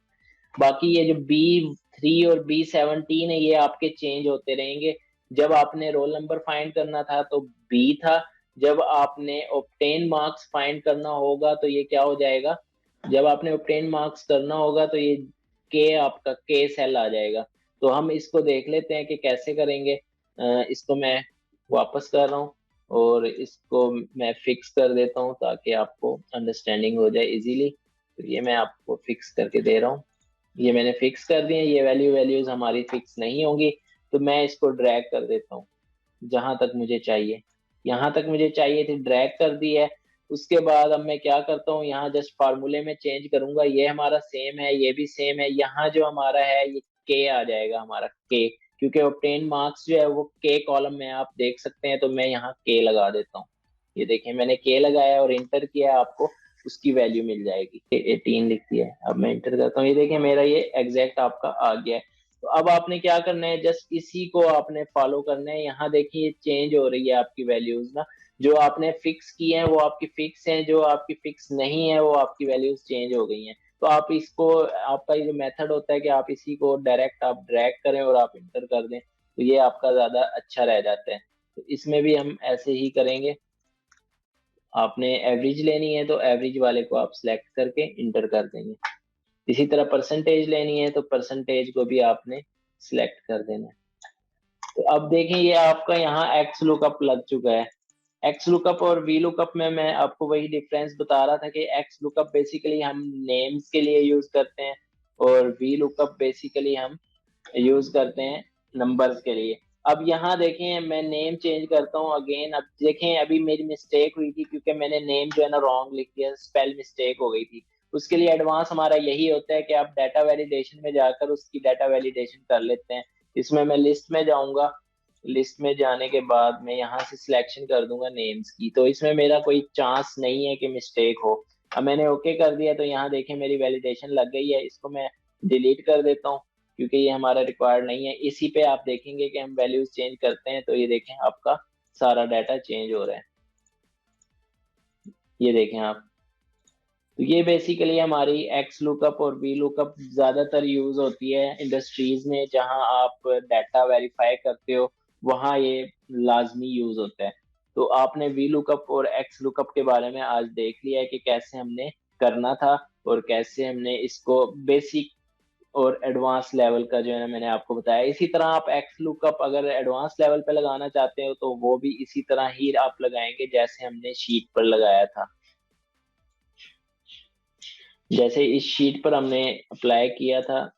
बाकी ये जो B3 और B17 है ये आपके चेंज होते रहेंगे। जब आपने रोल नंबर फाइंड करना था तो बी था, जब आपने ऑब्टेन मार्क्स फाइंड करना होगा तो ये क्या हो जाएगा, जब आपने ऑब्टेन मार्क्स करना होगा तो ये के, आपका के सेल आ जाएगा। तो हम इसको देख लेते हैं कि कैसे करेंगे। इसको मैं वापस कर रहा हूँ और इसको मैं फिक्स कर देता हूँ ताकि आपको अंडरस्टैंडिंग हो जाए इजीली। तो ये मैं आपको फिक्स करके दे रहा हूँ। ये मैंने फिक्स कर दिए, ये वैल्यूज हमारी फिक्स नहीं होंगी। तो मैं इसको ड्रैग कर देता हूँ जहां तक मुझे चाहिए। यहाँ तक मुझे चाहिए थी, ड्रैग कर दी है। उसके बाद अब मैं क्या करता हूँ, यहाँ जस्ट फार्मूले में चेंज करूंगा, ये हमारा सेम है, ये भी सेम है। यहाँ जो हमारा है ये के आ जाएगा, हमारा के, क्योंकि ऑब्टेन मार्क्स जो है वो के कॉलम में आप देख सकते हैं। तो मैं यहाँ के लगा देता हूँ, ये देखें मैंने के लगाया और इंटर किया, आपको उसकी वैल्यू मिल जाएगी। 18 लिख दिया है, अब मैं इंटर करता हूँ, ये देखें मेरा ये एग्जैक्ट आपका आ गया है। तो अब आपने क्या करना है, जस्ट इसी को आपने फॉलो करना है। यहाँ देखिए चेंज हो रही है आपकी वैल्यूज ना, जो आपने फिक्स की है वो आपकी फिक्स है, जो आपकी फिक्स नहीं है वो आपकी वैल्यूज चेंज हो गई हैं। तो आप इसको, आपका ये जो मेथड होता है कि आप इसी को डायरेक्ट आप ड्रैग करें और आप इंटर कर दें, तो ये आपका ज्यादा अच्छा रह जाता है। तो इसमें भी हम ऐसे ही करेंगे। आपने एवरेज लेनी है तो एवरेज वाले को आप सिलेक्ट करके इंटर कर देंगे। इसी तरह परसेंटेज लेनी है तो परसेंटेज को भी आपने सिलेक्ट कर देना है। तो अब देखें ये आपका यहाँ एक्स लुकअप लग चुका है। एक्स लुकअप और वी लुकअप में मैं आपको वही डिफरेंस बता रहा था कि एक्स लुकअप बेसिकली हम नेम्स के लिए यूज करते हैं और वी लुकअप बेसिकली हम यूज करते हैं नंबर्स के लिए। अब यहाँ देखें मैं नेम चेंज करता हूँ अगेन। अब देखें अभी मेरी मिस्टेक हुई थी क्योंकि मैंने नेम जो है ना रॉन्ग लिख दिया, स्पेल मिस्टेक हो गई थी। उसके लिए एडवांस हमारा यही होता है कि आप डाटा वैलिडेशन में जाकर उसकी डाटा वैलिडेशन कर लेते हैं। इसमें मैं लिस्ट में जाऊंगा, लिस्ट में जाने के बाद मैं यहाँ से सिलेक्शन कर दूंगा नेम्स की, तो इसमें मेरा कोई चांस नहीं है कि मिस्टेक हो। अब मैंने ओके कर दिया तो यहाँ देखें मेरी वैलिडेशन लग गई है। इसको मैं डिलीट कर देता हूँ क्योंकि ये हमारा रिक्वायर्ड नहीं है। इसी पे आप देखेंगे कि हम वैल्यूज चेंज करते हैं तो ये देखें आपका सारा डाटा चेंज हो रहा है। ये देखें आप। तो ये बेसिकली हमारी एक्स लुकअप और वी लुकअप ज्यादातर यूज होती है इंडस्ट्रीज में, जहां आप डाटा वेरीफाई करते हो वहां ये लाजमी यूज होता है। तो आपने वी लुकअप और एक्स लुकअप के बारे में आज देख लिया है कि कैसे हमने करना था और कैसे हमने इसको बेसिक और एडवांस लेवल का जो है ना मैंने आपको बताया। इसी तरह आप एक्स लुकअप अगर एडवांस लेवल पे लगाना चाहते हो तो वो भी इसी तरह ही आप लगाएंगे जैसे हमने शीट पर लगाया था। जैसे इस शीट पर हमने अप्लाई किया था,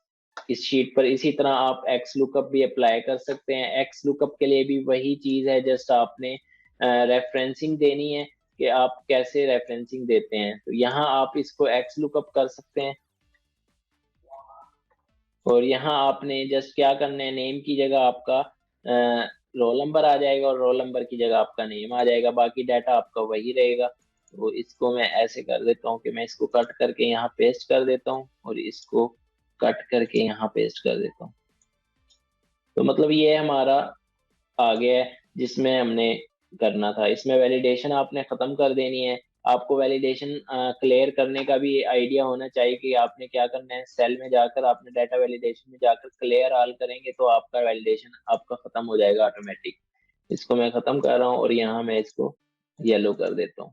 इस शीट पर इसी तरह आप एक्स लुकअप भी अप्लाई कर सकते हैं। एक्स लुकअप के लिए भी वही चीज है, जस्ट आपने रेफरेंसिंग देनी है कि आप कैसे रेफरेंसिंग देते हैं। तो यहाँ आप इसको एक्स लुकअप कर सकते हैं और यहाँ आपने जस्ट क्या करना है, नेम की जगह आपका रोल नंबर आ जाएगा और रोल नंबर की जगह आपका नेम आ जाएगा, बाकी डाटा आपका वही रहेगा। तो इसको मैं ऐसे कर देता हूँ कि मैं इसको कट करके यहाँ पेस्ट कर देता हूँ और इसको कट करके यहाँ पेस्ट कर देता हूँ। तो मतलब ये हमारा आ गया है जिसमें हमने करना था। इसमें वैलिडेशन आपने खत्म कर देनी है। आपको वैलिडेशन क्लियर करने का भी आइडिया होना चाहिए कि आपने क्या करना है। सेल में जाकर आपने डाटा वैलिडेशन में जाकर क्लियर ऑल करेंगे तो आपका वैलिडेशन आपका खत्म हो जाएगा ऑटोमेटिक। इसको मैं खत्म कर रहा हूँ और यहाँ मैं इसको येलो कर देता हूँ।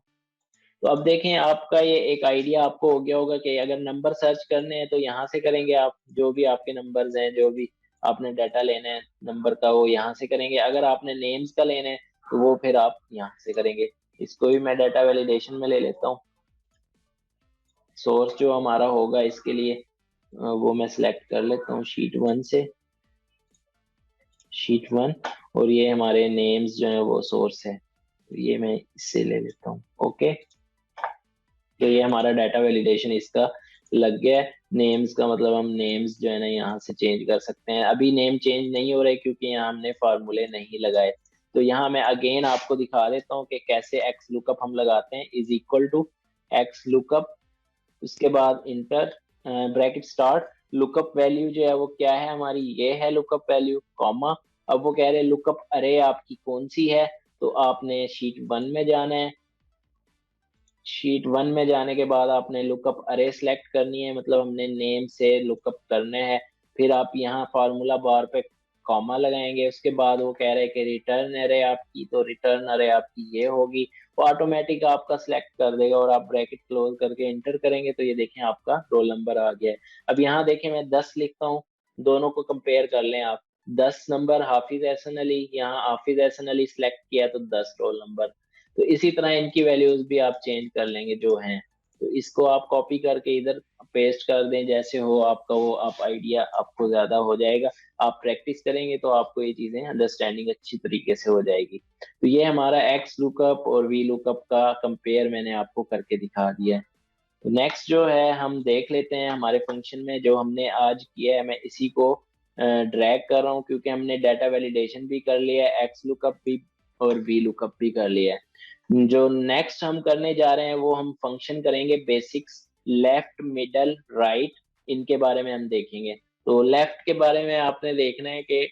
तो अब देखें आपका ये एक आइडिया आपको हो गया होगा कि अगर नंबर सर्च करने हैं तो यहाँ से करेंगे आप, जो भी आपके नंबर्स हैं, जो भी आपने डाटा लेना है नंबर का वो यहाँ से करेंगे। अगर आपने नेम्स का लेना है तो वो फिर आप यहाँ से करेंगे। इसको भी मैं डाटा वैलिडेशन में ले लेता हूँ। सोर्स जो हमारा होगा इसके लिए वो मैं सिलेक्ट कर लेता हूँ शीट 1 से, शीट 1। और ये हमारे नेम्स जो है वो सोर्स है, तो ये मैं इससे ले लेता हूँ। ओके, तो ये हमारा डाटा वैलिडेशन इसका लग गया है। नेम्स का मतलब हम नेम्स जो है ना यहाँ से चेंज कर सकते हैं। अभी नेम चेंज नहीं हो रहे क्योंकि यहाँ हमने फार्मूले नहीं लगाए। तो यहाँ मैं अगेन आपको दिखा देता हूँ कि कैसे एक्स लुकअप हम लगाते हैं। Is equal to X lookup, उसके बाद enter bracket start, lookup value जो है वो क्या है हमारी, ये है लुकअप वैल्यू, कॉमा। अब वो कह रहे हैं लुकअप अरे आपकी कौन सी है, तो आपने शीट 1 में जाना है। शीट 1 में जाने के बाद आपने लुकअप अरे सेलेक्ट करनी है, मतलब हमने नेम से लुकअप करने हैं। फिर आप यहाँ फार्मूला बार पे कॉमा लगाएंगे। उसके बाद वो कह रहे हैं कि रिटर्न अरे आपकी, तो रिटर्न अरे आपकी ये होगी, वो ऑटोमेटिक आपका सिलेक्ट कर देगा और आप ब्रैकेट क्लोज करके इंटर करेंगे तो ये देखें आपका रोल नंबर आ गया है। अब यहाँ देखें मैं 10 लिखता हूँ, दोनों को कंपेयर कर लें आप। 10 नंबर हाफिज एहसन अली, यहाँ हाफिज एहसन अली सिलेक्ट किया तो 10 रोल नंबर। तो इसी तरह इनकी वैल्यूज भी आप चेंज कर लेंगे जो हैं। तो इसको आप कॉपी करके इधर पेस्ट कर दें, जैसे हो आपका वो आप आइडिया आपको ज्यादा हो जाएगा। आप प्रैक्टिस करेंगे तो आपको ये चीजें अंडरस्टैंडिंग अच्छी तरीके से हो जाएगी। तो ये हमारा एक्स लुकअप और वी लुकअप का कंपेयर मैंने आपको करके दिखा दिया है। तो नेक्स्ट जो है हम देख लेते हैं हमारे फंक्शन में जो हमने आज किया है। मैं इसी को ड्रैग कर रहा हूँ क्योंकि हमने डाटा वैलिडेशन भी कर लिया है, एक्स लुकअप भी और वी लुकअप भी कर लिया है। जो नेक्स्ट हम करने जा रहे हैं वो हम फंक्शन करेंगे बेसिक्स, लेफ्ट मिडल राइट, इनके बारे में हम देखेंगे। तो लेफ्ट के बारे में आपने देखना है कि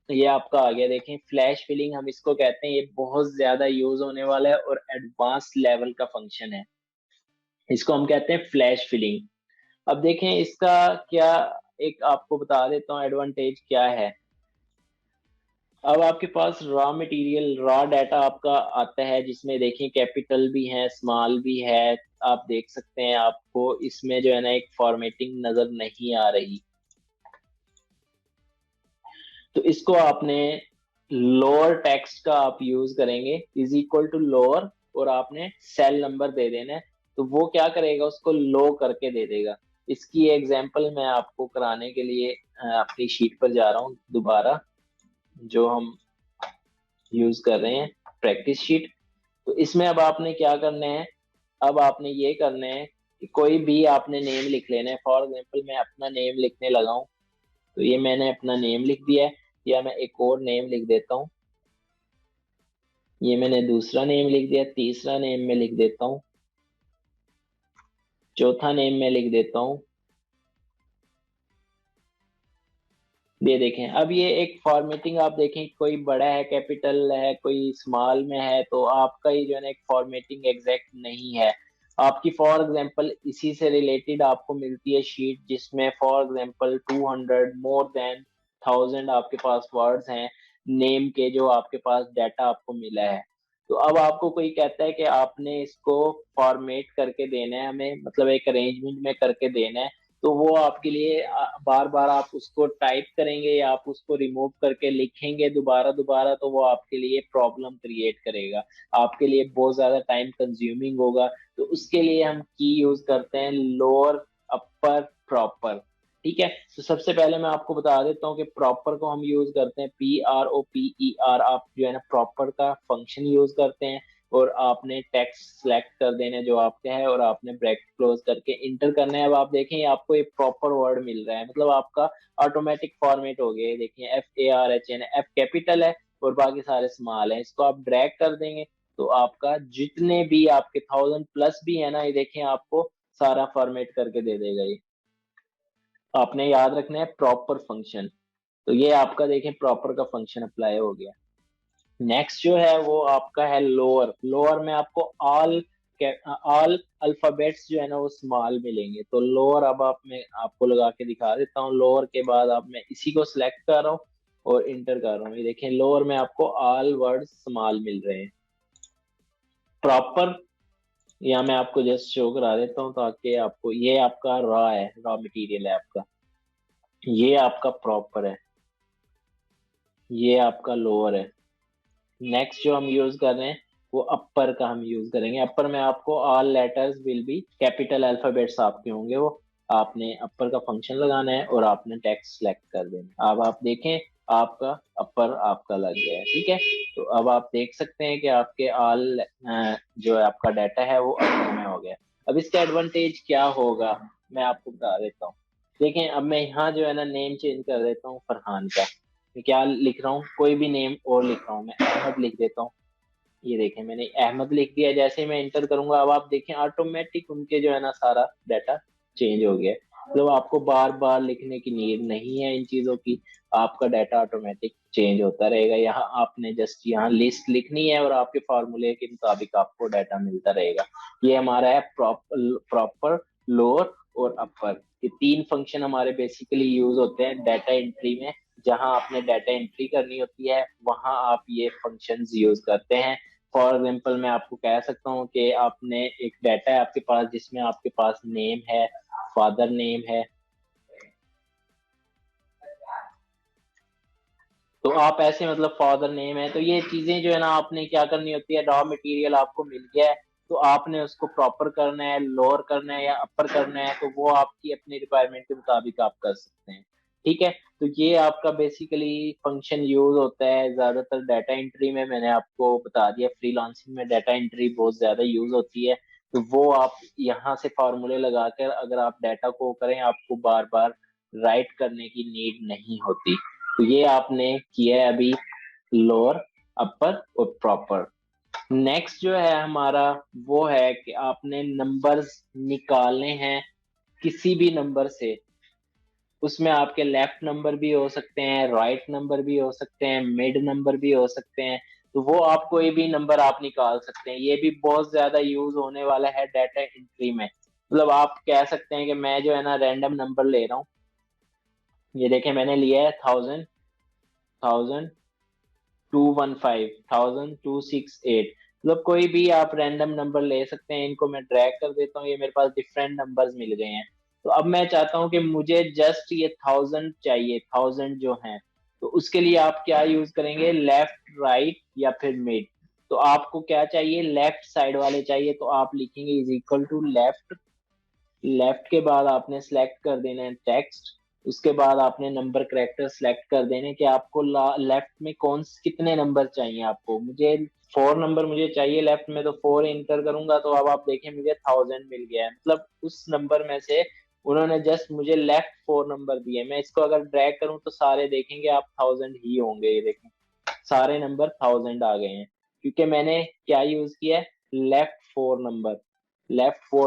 ये आपका आ गया, देखें फ्लैश फिलिंग हम इसको कहते हैं। ये बहुत ज्यादा यूज होने वाला है और एडवांस लेवल का फंक्शन है। इसको हम कहते हैं फ्लैश फिलिंग। अब देखें इसका क्या, एक आपको बता देता हूँ एडवांटेज क्या है। अब आपके पास रॉ मटेरियल, रॉ डाटा आपका आता है जिसमें देखें कैपिटल भी है, स्मॉल भी है। आप देख सकते हैं, आपको इसमें जो है ना एक फॉर्मेटिंग नजर नहीं आ रही। तो इसको आपने लोअर टेक्स्ट का आप यूज करेंगे, इज इक्वल टू लोअर, और आपने सेल नंबर दे देना है। तो वो क्या करेगा, उसको लो करके दे देगा। इसकी एग्जांपल मैं आपको कराने के लिए अपनी शीट पर जा रहा हूँ दोबारा, जो हम यूज कर रहे हैं प्रैक्टिस शीट। तो इसमें अब आपने क्या करना है, अब आपने ये करना है कि कोई भी आपने नेम लिख लेना है। फॉर एग्जांपल मैं अपना नेम लिखने लगा हूँ, तो ये मैंने अपना नेम लिख दिया है। या मैं एक और नेम लिख देता हूँ, ये मैंने दूसरा नेम लिख दिया, तीसरा नेम में लिख देता हूँ, चौथा नेम में लिख देता हूँ। ये देखें, अब ये एक फॉर्मेटिंग आप देखें, कोई बड़ा है कैपिटल है, कोई स्मॉल में है, तो आपका ये जो है ना एक फॉर्मेटिंग एग्जैक्ट नहीं है। आपकी फॉर एग्जांपल इसी से रिलेटेड आपको मिलती है शीट जिसमें फॉर एग्जांपल 200 मोर देन 1000 आपके पास वर्ड्स हैं नेम के, जो आपके पास डाटा आपको मिला है। तो अब आपको कोई कहता है कि आपने इसको फॉर्मेट करके देना है हमें, मतलब एक अरेंजमेंट में करके देना है। तो वो आपके लिए बार बार आप उसको टाइप करेंगे या आप उसको रिमूव करके लिखेंगे दोबारा दोबारा, तो वो आपके लिए प्रॉब्लम क्रिएट करेगा, आपके लिए बहुत ज्यादा टाइम कंज्यूमिंग होगा। तो उसके लिए हम की यूज करते हैं लोअर, अपर, प्रॉपर। ठीक है, तो सबसे पहले मैं आपको बता देता हूँ कि प्रॉपर को हम यूज करते हैं PROPER। आप जो है ना प्रॉपर का फंक्शन यूज करते हैं, और आपने टेक्स्ट सेलेक्ट कर देना है जो आपका है, और आपने ब्रैकेट क्लोज करके इंटर करना है। अब आप देखें आपको एक प्रॉपर वर्ड मिल रहा है, मतलब आपका ऑटोमेटिक फॉर्मेट हो गया है। देखिए FARHN, एफ कैपिटल है और बाकी सारे स्मॉल है। इसको आप ड्रैग कर देंगे तो आपका जितने भी आपके 1000+ भी है ना, ये देखें आपको सारा फॉर्मेट करके दे देगा ये। आपने याद रखना है प्रॉपर फंक्शन। तो ये आपका देखें प्रॉपर का फंक्शन अप्लाई हो गया। नेक्स्ट जो है वो आपका है लोअर। लोअर में आपको ऑल ऑल अल्फाबेट्स जो है ना वो स्मॉल मिलेंगे। तो लोअर, अब आप मैं आपको लगा के दिखा देता हूँ। लोअर के बाद आप मैं इसी को सिलेक्ट कर रहा हूँ और इंटर कर रहा हूँ। ये देखें लोअर में आपको ऑल वर्ड स्मॉल मिल रहे हैं। प्रॉपर, या मैं आपको जस्ट शो करा देता हूँ ताकि आपको, ये आपका रॉ है, रॉ मटेरियल है आपका, ये आपका प्रॉपर है, ये आपका लोअर है। नेक्स्ट जो हम यूज कर रहे हैं वो अपर का हम यूज करेंगे। अपर में आपको all letters will be capital alphabets आपके होंगे। वो आपने अपर का फंक्शन लगाना है और आपने टेक्स्ट सेलेक्ट कर देना है। अब आप देखें आपका अपर आपका लग गया है। ठीक है, तो अब आप देख सकते हैं कि आपके ऑल जो है आपका डाटा है वो अपर में हो गया। अब इसका एडवांटेज क्या होगा मैं आपको बता देता हूँ। देखें, अब मैं यहाँ जो है ना नेम चेंज कर देता हूँ फरहान का। मैं क्या लिख रहा हूँ, कोई भी नेम और लिख रहा हूँ, मैं अहमद लिख देता हूँ। ये देखें मैंने अहमद लिख दिया। जैसे ही मैं इंटर करूंगा अब आप देखें ऑटोमेटिक उनके जो है ना सारा डाटा चेंज हो गया। मतलब आपको बार बार लिखने की नीड नहीं है इन चीजों की, आपका डाटा ऑटोमेटिक चेंज होता रहेगा। यहाँ आपने जस्ट यहाँ लिस्ट लिखनी है और आपके फार्मूले के मुताबिक आपको डाटा मिलता रहेगा। ये हमारा है प्रॉपर, लोअर और अपर। ये तीन फंक्शन हमारे बेसिकली यूज होते हैं डाटा एंट्री में। जहां आपने डाटा एंट्री करनी होती है वहां आप ये फंक्शंस यूज करते हैं। फॉर एग्जाम्पल मैं आपको कह सकता हूँ कि आपने एक डाटा है आपके पास जिसमें आपके पास नेम है, फादर नेम है। तो आप ऐसे मतलब फादर नेम है, तो ये चीजें जो है ना आपने क्या करनी होती है, रॉ मटेरियल आपको मिल गया है तो आपने उसको प्रॉपर करना है, लोअर करना है या अपर करना है, तो वो आपकी अपनी रिक्वायरमेंट के मुताबिक आप कर सकते हैं। ठीक है, तो ये आपका बेसिकली फंक्शन यूज होता है ज्यादातर डाटा एंट्री में। मैंने आपको बता दिया फ्रीलांसिंग में डाटा एंट्री बहुत ज्यादा यूज होती है। तो वो आप यहाँ से फार्मूले लगाकर अगर आप डाटा को करें, आपको बार बार राइट करने की नीड नहीं होती। तो ये आपने किया है अभी लोअर, अपर और प्रॉपर। नेक्स्ट जो है हमारा वो है कि आपने नंबर्स निकालने हैं किसी भी नंबर से। उसमें आपके लेफ्ट नंबर भी हो सकते हैं, राइट नंबर भी हो सकते हैं, मिड नंबर भी हो सकते हैं। तो वो आप कोई भी नंबर आप निकाल सकते हैं। ये भी बहुत ज्यादा यूज होने वाला है डाटा एंट्री में। मतलब आप कह सकते हैं कि मैं जो है ना रैंडम नंबर ले रहा हूँ। ये देखें मैंने लिया है 1000, 1215, 1268। मतलब कोई भी आप रैंडम नंबर ले सकते हैं। इनको मैं ड्रैग कर देता हूँ, ये मेरे पास डिफरेंट नंबर्स मिल गए हैं। तो अब मैं चाहता हूँ कि मुझे जस्ट ये 1000 चाहिए, 1000 जो है। तो उसके लिए आप क्या यूज करेंगे, लेफ्ट, राइट या फिर मिड। तो आपको क्या चाहिए, लेफ्ट साइड वाले चाहिए, तो आप लिखेंगे is equal to left. Left के बाद आपने सेलेक्ट कर देना है टेक्स्ट। उसके बाद आपने नंबर करेक्टर सेलेक्ट कर देने कि आपको लेफ्ट में कितने नंबर चाहिए आपको। मुझे 4 नंबर मुझे चाहिए लेफ्ट में, तो 4 इंटर करूंगा। तो अब आप देखें मुझे 1000 मिल गया है। मतलब उस नंबर में से उन्होंने जस्ट मुझे लेफ्ट 4 नंबर दिए। मैं इसको अगर ड्रैग करूं तो सारे देखेंगे आप 1000 ही होंगे। ये देखें सारे नंबर 1000 आ गए हैं, क्योंकि मैंने क्या यूज किया है, लेफ्ट 4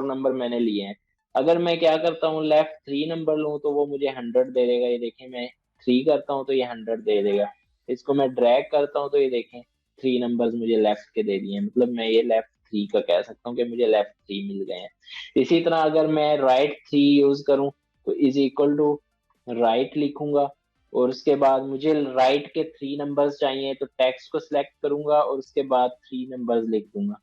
नंबर मैंने लिए हैं। अगर मैं क्या करता हूँ, लेफ्ट 3 नंबर लूँ तो वो मुझे 100 दे देगा। ये देखें मैं 3 करता हूँ तो ये 100 दे देगा। इसको मैं ड्रैग करता हूँ तो ये देखें 3 नंबर्स मुझे लेफ्ट के दे दिए हैं। मतलब मैं ये लेफ्ट 3 का कह सकता हूँ कि मुझे लेफ्ट 3 मिल गए हैं। इसी तरह अगर मैं राइट 3 यूज करूँ तो इज इक्वल टू राइट लिखूंगा, और उसके बाद मुझे राइट के 3 नंबर्स चाहिए, तो टेक्स्ट को सिलेक्ट करूंगा और उसके बाद 3 नंबर्स लिख दूंगा,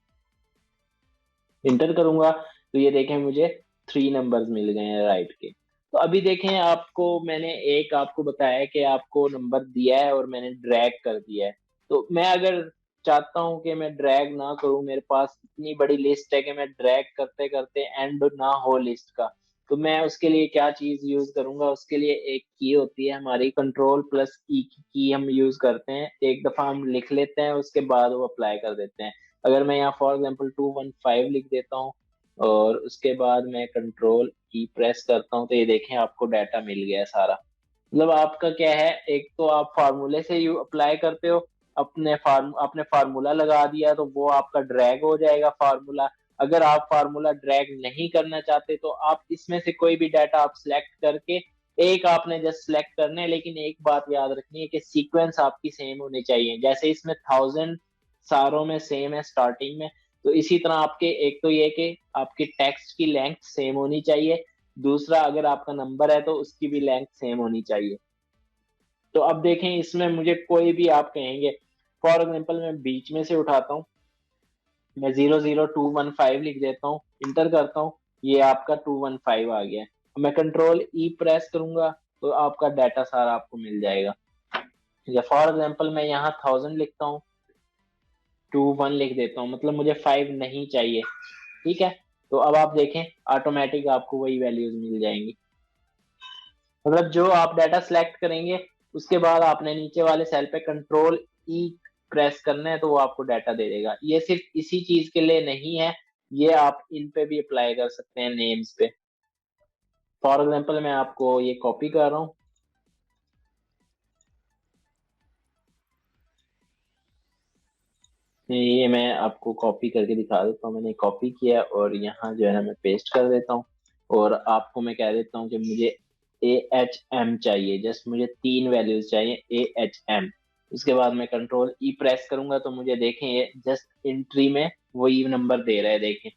इंटर करूंगा। तो ये देखें मुझे 3 नंबर्स मिल गए हैं राइट के। तो अभी देखें आपको मैंने एक आपको बताया कि आपको नंबर दिया है और मैंने ड्रैग कर दिया है। तो मैं अगर चाहता हूं कि मैं ड्रैग ना करूं, मेरे पास इतनी बड़ी लिस्ट है कि मैं ड्रैग करते करते एंड ना हो लिस्ट का, तो मैं उसके लिए क्या चीज यूज करूंगा। उसके लिए एक की होती है हमारी, कंट्रोल+E की हम यूज करते हैं। एक दफा हम लिख लेते हैं, उसके बाद वो अप्लाई कर देते हैं। अगर मैं यहाँ फॉर एग्जाम्पल 215 लिख देता हूँ और उसके बाद मैं कंट्रोल E प्रेस करता हूँ, तो ये देखें आपको डाटा मिल गया है सारा। मतलब आपका क्या है, एक तो आप फार्मूले से यू अप्लाई करते हो, आपने फार्मूला लगा दिया तो वो आपका ड्रैग हो जाएगा फार्मूला। अगर आप फार्मूला ड्रैग नहीं करना चाहते तो आप इसमें से कोई भी डाटा आप सिलेक्ट करके एक आपने जस्ट सिलेक्ट करना है। लेकिन एक बात याद रखनी है कि सीक्वेंस आपकी सेम होनी चाहिए। जैसे इसमें 1000 सारों में सेम है स्टार्टिंग में, तो इसी तरह आपके एक तो ये कि आपके टेक्स्ट की लेंथ सेम होनी चाहिए। दूसरा अगर आपका नंबर है तो उसकी भी लेंथ सेम होनी चाहिए। तो अब देखें इसमें मुझे कोई भी आप कहेंगे, फॉर एग्जाम्पल मैं बीच में से उठाता हूँ, मैं 00215 लिख देता हूँ, इंटर करता हूँ, ये आपका 215 आ गया है। मैं कंट्रोल E प्रेस करूंगा तो आपका डाटा सारा आपको मिल जाएगा। या फॉर एग्जाम्पल मैं यहाँ 1000 लिखता हूँ, 21 लिख देता हूँ, मतलब मुझे 5 नहीं चाहिए। ठीक है, तो अब आप देखें ऑटोमेटिक आपको वही वैल्यूज मिल जाएंगी। मतलब जो आप डाटा सेलेक्ट करेंगे उसके बाद आपने नीचे वाले सेल पे कंट्रोल E प्रेस करना है, तो वो आपको डाटा दे देगा। ये सिर्फ इसी चीज के लिए नहीं है, ये आप इन पे भी अप्लाई कर सकते हैं, नेम्स पे। फॉर एग्जाम्पल मैं आपको ये कॉपी कर रहा हूँ, ये मैं आपको कॉपी करके दिखा देता हूँ। मैंने कॉपी किया और यहाँ जो है ना मैं पेस्ट कर देता हूँ। और आपको मैं कह देता हूँ कि मुझे AHM चाहिए, जस्ट मुझे 3 वैल्यूज चाहिए AHM। उसके बाद मैं कंट्रोल E प्रेस करूंगा तो मुझे देखें ये जस्ट एंट्री में वही नंबर दे रहा है। देखें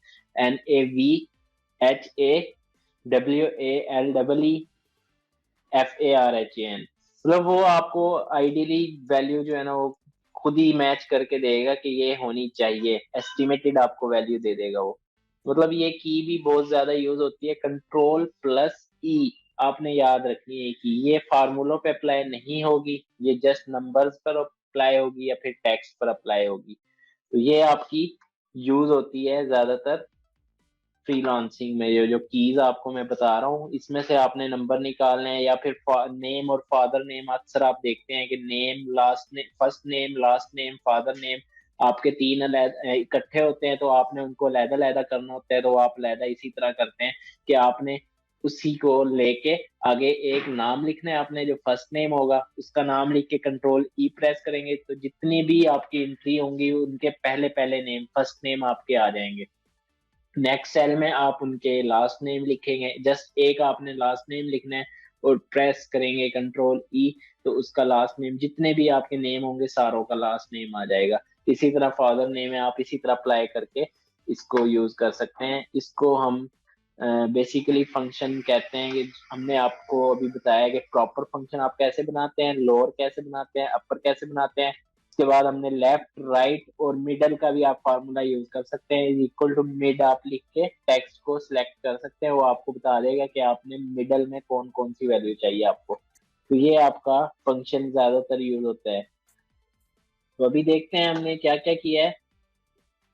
NAVHALEEFARHAN। मतलब वो आपको आइडियली वैल्यू जो है ना वो खुद ही मैच करके देगा कि ये होनी चाहिए, एस्टिमेटेड आपको वैल्यू दे देगा वो। मतलब ये की भी बहुत ज्यादा यूज होती है, कंट्रोल+E। आपने याद रखनी है कि ये फार्मूलों पे अप्लाई नहीं होगी, ये जस्ट नंबर्स पर अप्लाई होगी या फिर टेक्स्ट पर अप्लाई होगी। तो ये आपकी यूज होती है ज्यादातर फ्रीलांसिंग में। ये जो कीज आपको मैं बता रहा हूँ इसमें से आपने नंबर निकालने हैं, या फिर नेम और फादर नेम। अक्सर आप देखते हैं कि name last name, first name last name father name आपके 3 इकट्ठे होते हैं, तो आपने उनको अलग-अलग करना होता है। तो आप अलग इसी तरह करते हैं कि आपने उसी को लेके आगे एक नाम लिखना है। आपने जो फर्स्ट नेम होगा उसका नाम लिख के कंट्रोल E प्रेस करेंगे तो जितनी भी आपकी एंट्री होंगी उनके पहले पहले नेम, फर्स्ट नेम आपके आ जाएंगे। नेक्स्ट सेल में आप उनके लास्ट नेम लिखेंगे, जस्ट एक आपने लास्ट नेम लिखना है और प्रेस करेंगे कंट्रोल E, तो उसका लास्ट नेम जितने भी आपके नेम होंगे सारों का लास्ट नेम आ जाएगा। इसी तरह फादर नेम है, आप इसी तरह अप्लाई करके इसको यूज कर सकते हैं। इसको हम बेसिकली फंक्शन कहते हैं कि हमने आपको अभी बताया कि प्रॉपर फंक्शन आप कैसे बनाते हैं, लोअर कैसे बनाते हैं, अपर कैसे बनाते हैं। उसके बाद हमने लेफ्ट, राइट और मिडल का भी आप फार्मूला यूज कर सकते हैं। इक्वल टू मिड आप लिख के टेक्स्ट को सिलेक्ट कर सकते हैं, वो आपको बता देगा कि आपने मिडल में कौन कौन सी वैल्यू चाहिए आपको। तो ये आपका फंक्शन ज्यादातर यूज होता है। तो अभी देखते हैं हमने क्या क्या किया है।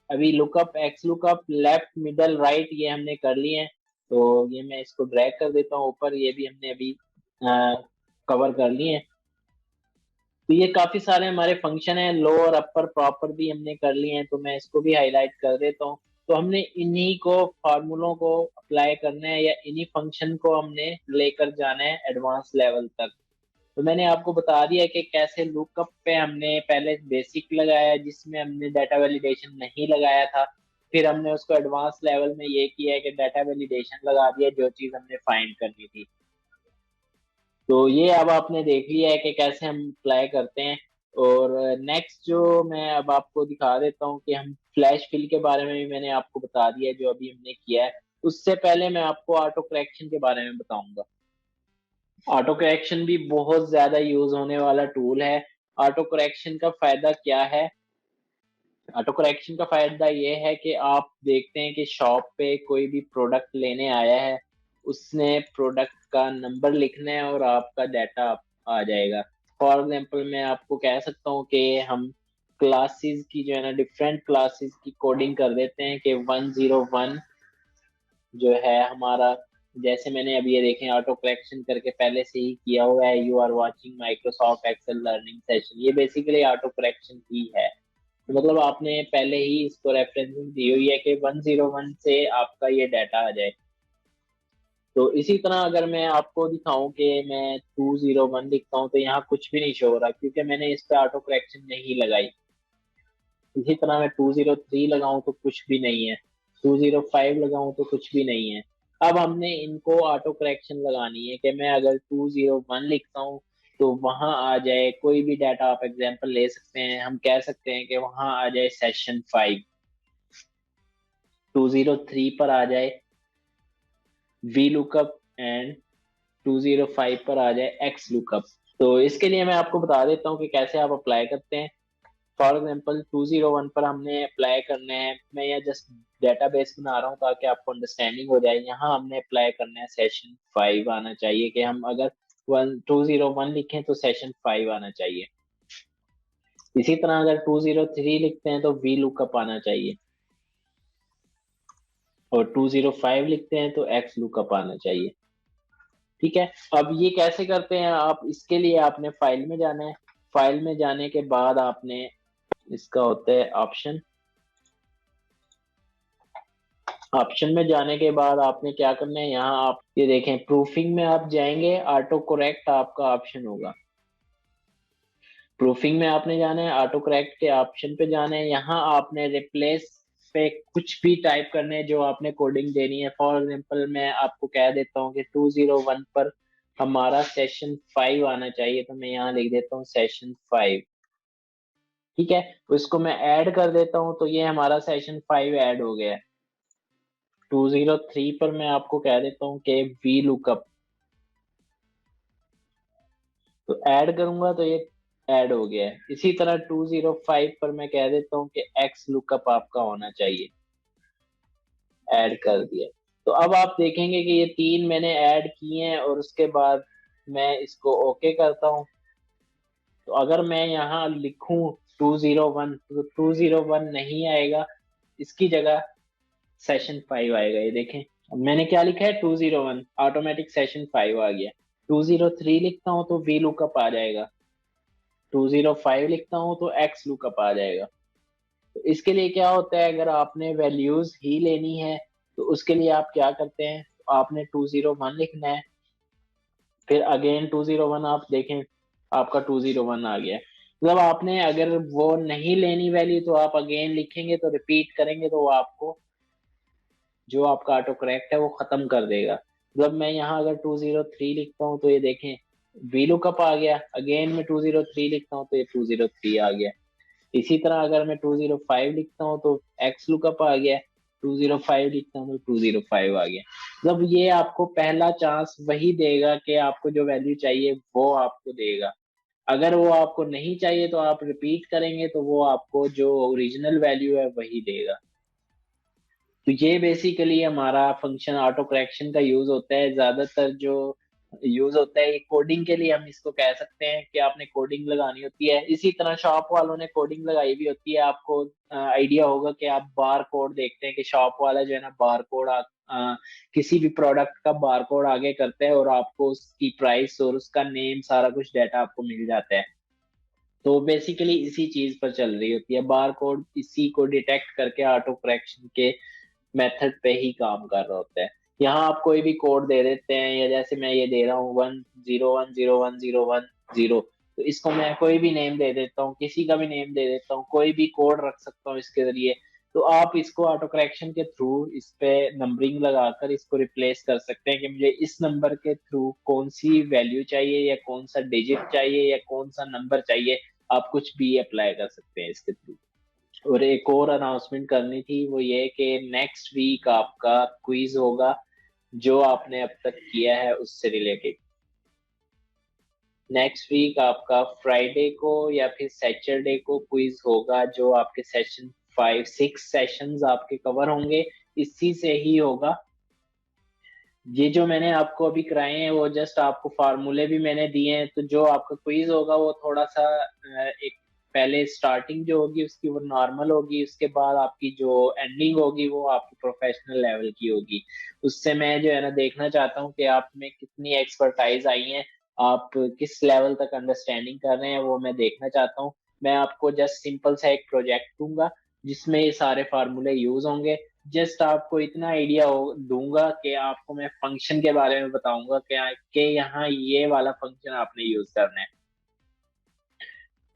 अभी lookup, x lookup, left, middle, right ये हमने कर लिए हैं। तो ये मैं इसको ड्रैग कर देता हूँ ऊपर, ये भी हमने अभी कवर कर लिए हैं। तो ये काफी सारे हमारे फंक्शन है, लो और अपर प्रॉपर भी हमने कर लिए हैं, तो मैं इसको भी हाईलाइट कर देता हूँ। तो हमने इन्हीं को फार्मूलों को अप्लाई करना है या इन्हीं फंक्शन को हमने लेकर जाना है एडवांस लेवल तक। तो मैंने आपको बता दिया कि कैसे लुकअप पे हमने पहले बेसिक लगाया जिसमें हमने डाटा वैलिडेशन नहीं लगाया था। फिर हमने उसको एडवांस लेवल में ये किया है कि डाटा वैलिडेशन लगा दिया जो चीज हमने फाइंड करनी थी। तो ये अब आपने देख लिया है कि कैसे हम अप्लाई करते हैं। और नेक्स्ट जो मैं अब आपको दिखा देता हूँ कि हम फ्लैश फिल के बारे में भी मैंने आपको बता दिया है जो अभी हमने किया है। उससे पहले मैं आपको ऑटो करेक्शन के बारे में बताऊंगा। ऑटो करेक्शन भी बहुत ज्यादा यूज होने वाला टूल है। ऑटो करेक्शन का फायदा क्या है? ऑटो करेक्शन का फायदा ये है कि आप देखते हैं कि शॉप पे कोई भी प्रोडक्ट लेने आया है, उसने प्रोडक्ट का नंबर लिखना है और आपका डाटा आ जाएगा। फॉर एग्जांपल मैं आपको कह सकता हूँ कि हम क्लासेस की जो है ना, डिफरेंट क्लासेस की कोडिंग कर देते हैं कि 101 जो है हमारा, जैसे मैंने अभी ये देखें ऑटो करेक्शन करके पहले से ही किया हुआ है, you are watching Microsoft Excel learning session, ये बेसिकली ऑटो करेक्शन ही है। तो मतलब आपने पहले ही इसको रेफरेंसिंग दी हुई है कि 101 से आपका ये डाटा आ जाए। तो इसी तरह अगर मैं आपको दिखाऊं कि मैं 201 लिखता हूं तो यहाँ कुछ भी नहीं शो हो रहा क्योंकि मैंने इस पे ऑटो करेक्शन नहीं लगाई। इसी तरह मैं 203 लगाऊं तो कुछ भी नहीं है, 205 लगाऊं तो कुछ भी नहीं है। अब हमने इनको ऑटो करेक्शन लगानी है कि मैं अगर 201 लिखता हूँ तो वहां आ जाए कोई भी डाटा, आप एग्जांपल ले सकते हैं, हम कह सकते हैं कि वहां आ जाए सेशन 5। 203 पर आ जाए वी लुकअप एंड 205 पर आ जाए एक्स लुकअप। तो इसके लिए मैं आपको बता देता हूँ कि कैसे आप अप्लाई करते हैं। फॉर एग्जाम्पल 201 पर हमने अप्लाई करना है, मैं यहाँ जस्ट डेटाबेस बना रहा हूँ ताकि आपको अंडरस्टैंडिंग हो जाए। यहाँ हमने अप्लाई करना है सेशन 5 आना चाहिए, कि हम अगर 201 लिखें तो सेशन 5 आना चाहिए। इसी तरह अगर 203 लिखते हैं तो वी लुकअप आना चाहिए, और 205 लिखते हैं तो एक्स लुकअप आना चाहिए। ठीक है। अब ये कैसे करते हैं आप, इसके लिए आपने फाइल में जाना है। फाइल में जाने के बाद आपने, इसका होता है ऑप्शन, ऑप्शन में जाने के बाद आपने क्या करना है, यहाँ आप ये देखें प्रूफिंग में आप जाएंगे, ऑटो करेक्ट आपका ऑप्शन होगा। प्रूफिंग में आपने जाना है, ऑटो करेक्ट के ऑप्शन पे जाना है, यहाँ आपने रिप्लेस पे कुछ भी टाइप करने है जो आपने कोडिंग देनी है। फॉर एग्जांपल मैं आपको कह देता हूँ कि 201 पर हमारा सेशन 5 आना चाहिए, तो मैं यहाँ लिख देता हूँ सेशन 5। ठीक है, तो इसको मैं ऐड कर देता हूँ तो ये हमारा सेशन 5 ऐड हो गया है। 203 पर मैं आपको कह देता हूँ कि वी लुकअप, तो ऐड करूंगा तो ये ऐड हो गया है। इसी तरह 205 पर मैं कह देता हूँ कि एक्स लुकअप आपका होना चाहिए, ऐड कर दिया। तो अब आप देखेंगे कि ये तीन मैंने ऐड किए हैं और उसके बाद मैं इसको ओके करता हूँ। तो अगर मैं यहाँ लिखूं 201 तो 201 नहीं आएगा, इसकी जगह सेशन 5 आएगा। ये देखें, अब मैंने क्या लिखा है 201, ऑटोमेटिक सेशन 5 आ गया। 203 लिखता हूँ तो वी लुकअप आ जाएगा, 205 लिखता हूँ तो एक्स लुकअप आ जाएगा। तो इसके लिए क्या होता है, अगर आपने वैल्यूज ही लेनी है तो उसके लिए आप क्या करते हैं, तो आपने 201 लिखना है, फिर अगेन 201 आप देखें आपका 201 आ गया है। मतलब आपने अगर वो नहीं लेनी वैल्यू तो आप अगेन लिखेंगे, तो रिपीट करेंगे तो वो आपको जो आपका ऑटो करेक्ट है वो खत्म कर देगा। मतलब मैं यहाँ अगर 203 लिखता हूँ तो ये देखें वी लुकअप आ गया, अगेन मैं 203 लिखता हूँ तो ये 203 आ गया। इसी तरह अगर मैं 205 लिखता हूँ तो एक्स लुकअप आ गया, 205 लिखता हूँ तो 205 आ गया। मतलब ये आपको पहला चांस वही देगा कि आपको जो वैल्यू चाहिए वो आपको देगा। अगर वो आपको नहीं चाहिए तो आप रिपीट करेंगे तो वो आपको जो ओरिजिनल वैल्यू है वही देगा। तो ये बेसिकली हमारा फंक्शन ऑटो करेक्शन का यूज होता है। ज्यादातर जो यूज होता है कोडिंग के लिए, हम इसको कह सकते हैं कि आपने कोडिंग लगानी होती है। इसी तरह शॉप वालों ने कोडिंग लगाई भी होती है। आपको आइडिया होगा कि आप बार कोड देखते हैं कि शॉप वाला जो है ना बार कोड किसी भी प्रोडक्ट का बार कोड आगे करता है और आपको उसकी प्राइस और उसका नेम सारा कुछ डाटा आपको मिल जाता है। तो बेसिकली इसी चीज पर चल रही होती है। बार कोड इसी को डिटेक्ट करके ऑटो करेक्शन के मेथड पे ही काम कर रहा होता है। यहाँ आप कोई भी कोड दे देते हैं, या जैसे मैं ये दे रहा हूँ 101010110, तो इसको मैं कोई भी नेम दे देता हूँ, किसी का भी नेम दे देता हूँ, कोई भी कोड रख सकता हूँ इसके जरिए। तो आप इसको ऑटो करेक्शन के थ्रू इस पे नंबरिंग लगाकर इसको रिप्लेस कर सकते हैं कि मुझे इस नंबर के थ्रू कौन सी वैल्यू चाहिए, या कौन सा डिजिट चाहिए, या कौन सा नंबर चाहिए। आप कुछ भी अप्लाई कर सकते हैं इसके थ्रू। और एक और अनाउंसमेंट करनी थी, वो ये कि नेक्स्ट वीक आपका क्विज होगा जो आपने अब तक किया है उससे रिलेटेड। नेक्स्ट वीक आपका फ्राइडे को या फिर सैटरडे को क्विज होगा, जो आपके सेशन 5-6 सेशंस आपके कवर होंगे, इसी से ही होगा। ये जो मैंने आपको अभी कराए हैं वो जस्ट आपको फार्मूले भी मैंने दिए हैं। तो जो आपका क्विज होगा वो थोड़ा सा एक पहले स्टार्टिंग जो होगी उसकी वो नॉर्मल होगी, उसके बाद आपकी जो एंडिंग होगी वो आपकी प्रोफेशनल लेवल की होगी। उससे मैं जो है ना देखना चाहता हूँ कि आप में कितनी एक्सपर्टाइज आई है, आप किस लेवल तक अंडरस्टैंडिंग कर रहे हैं, वो मैं देखना चाहता हूँ। मैं आपको जस्ट सिंपल सा एक प्रोजेक्ट दूंगा जिसमें ये सारे फार्मूले यूज होंगे। जस्ट आपको इतना आइडिया दूंगा कि आपको मैं फंक्शन के बारे में बताऊंगा कि यहाँ ये वाला फंक्शन आपने यूज करना है।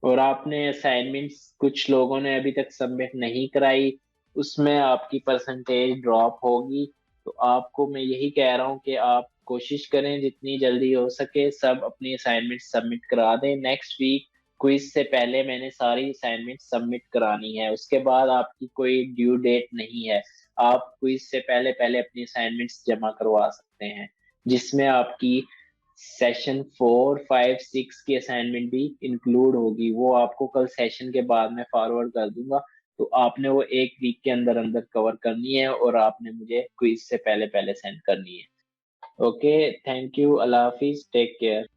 और आपने असाइनमेंट्स कुछ लोगों ने अभी तक सबमिट नहीं कराई, उसमें आपकी परसेंटेज ड्रॉप होगी। तो आपको मैं यही कह रहा हूँ कि आप कोशिश करें जितनी जल्दी हो सके सब अपनी असाइनमेंट सबमिट करा दें। नेक्स्ट वीक क्विज से पहले मैंने सारी असाइनमेंट सबमिट करानी है, उसके बाद आपकी कोई ड्यू डेट नहीं है। आप क्विज से पहले पहले अपनी असाइनमेंट्स जमा करवा सकते हैं, जिसमें आपकी सेशन 4, 5, 6 की असाइनमेंट भी इंक्लूड होगी। वो आपको कल सेशन के बाद मैं फॉरवर्ड कर दूंगा। तो आपने वो एक वीक के अंदर अंदर कवर करनी है और आपने मुझे क्विज से पहले पहले सेंड करनी है। ओके, थैंक यू, अल्लाह हाफिज, टेक केयर।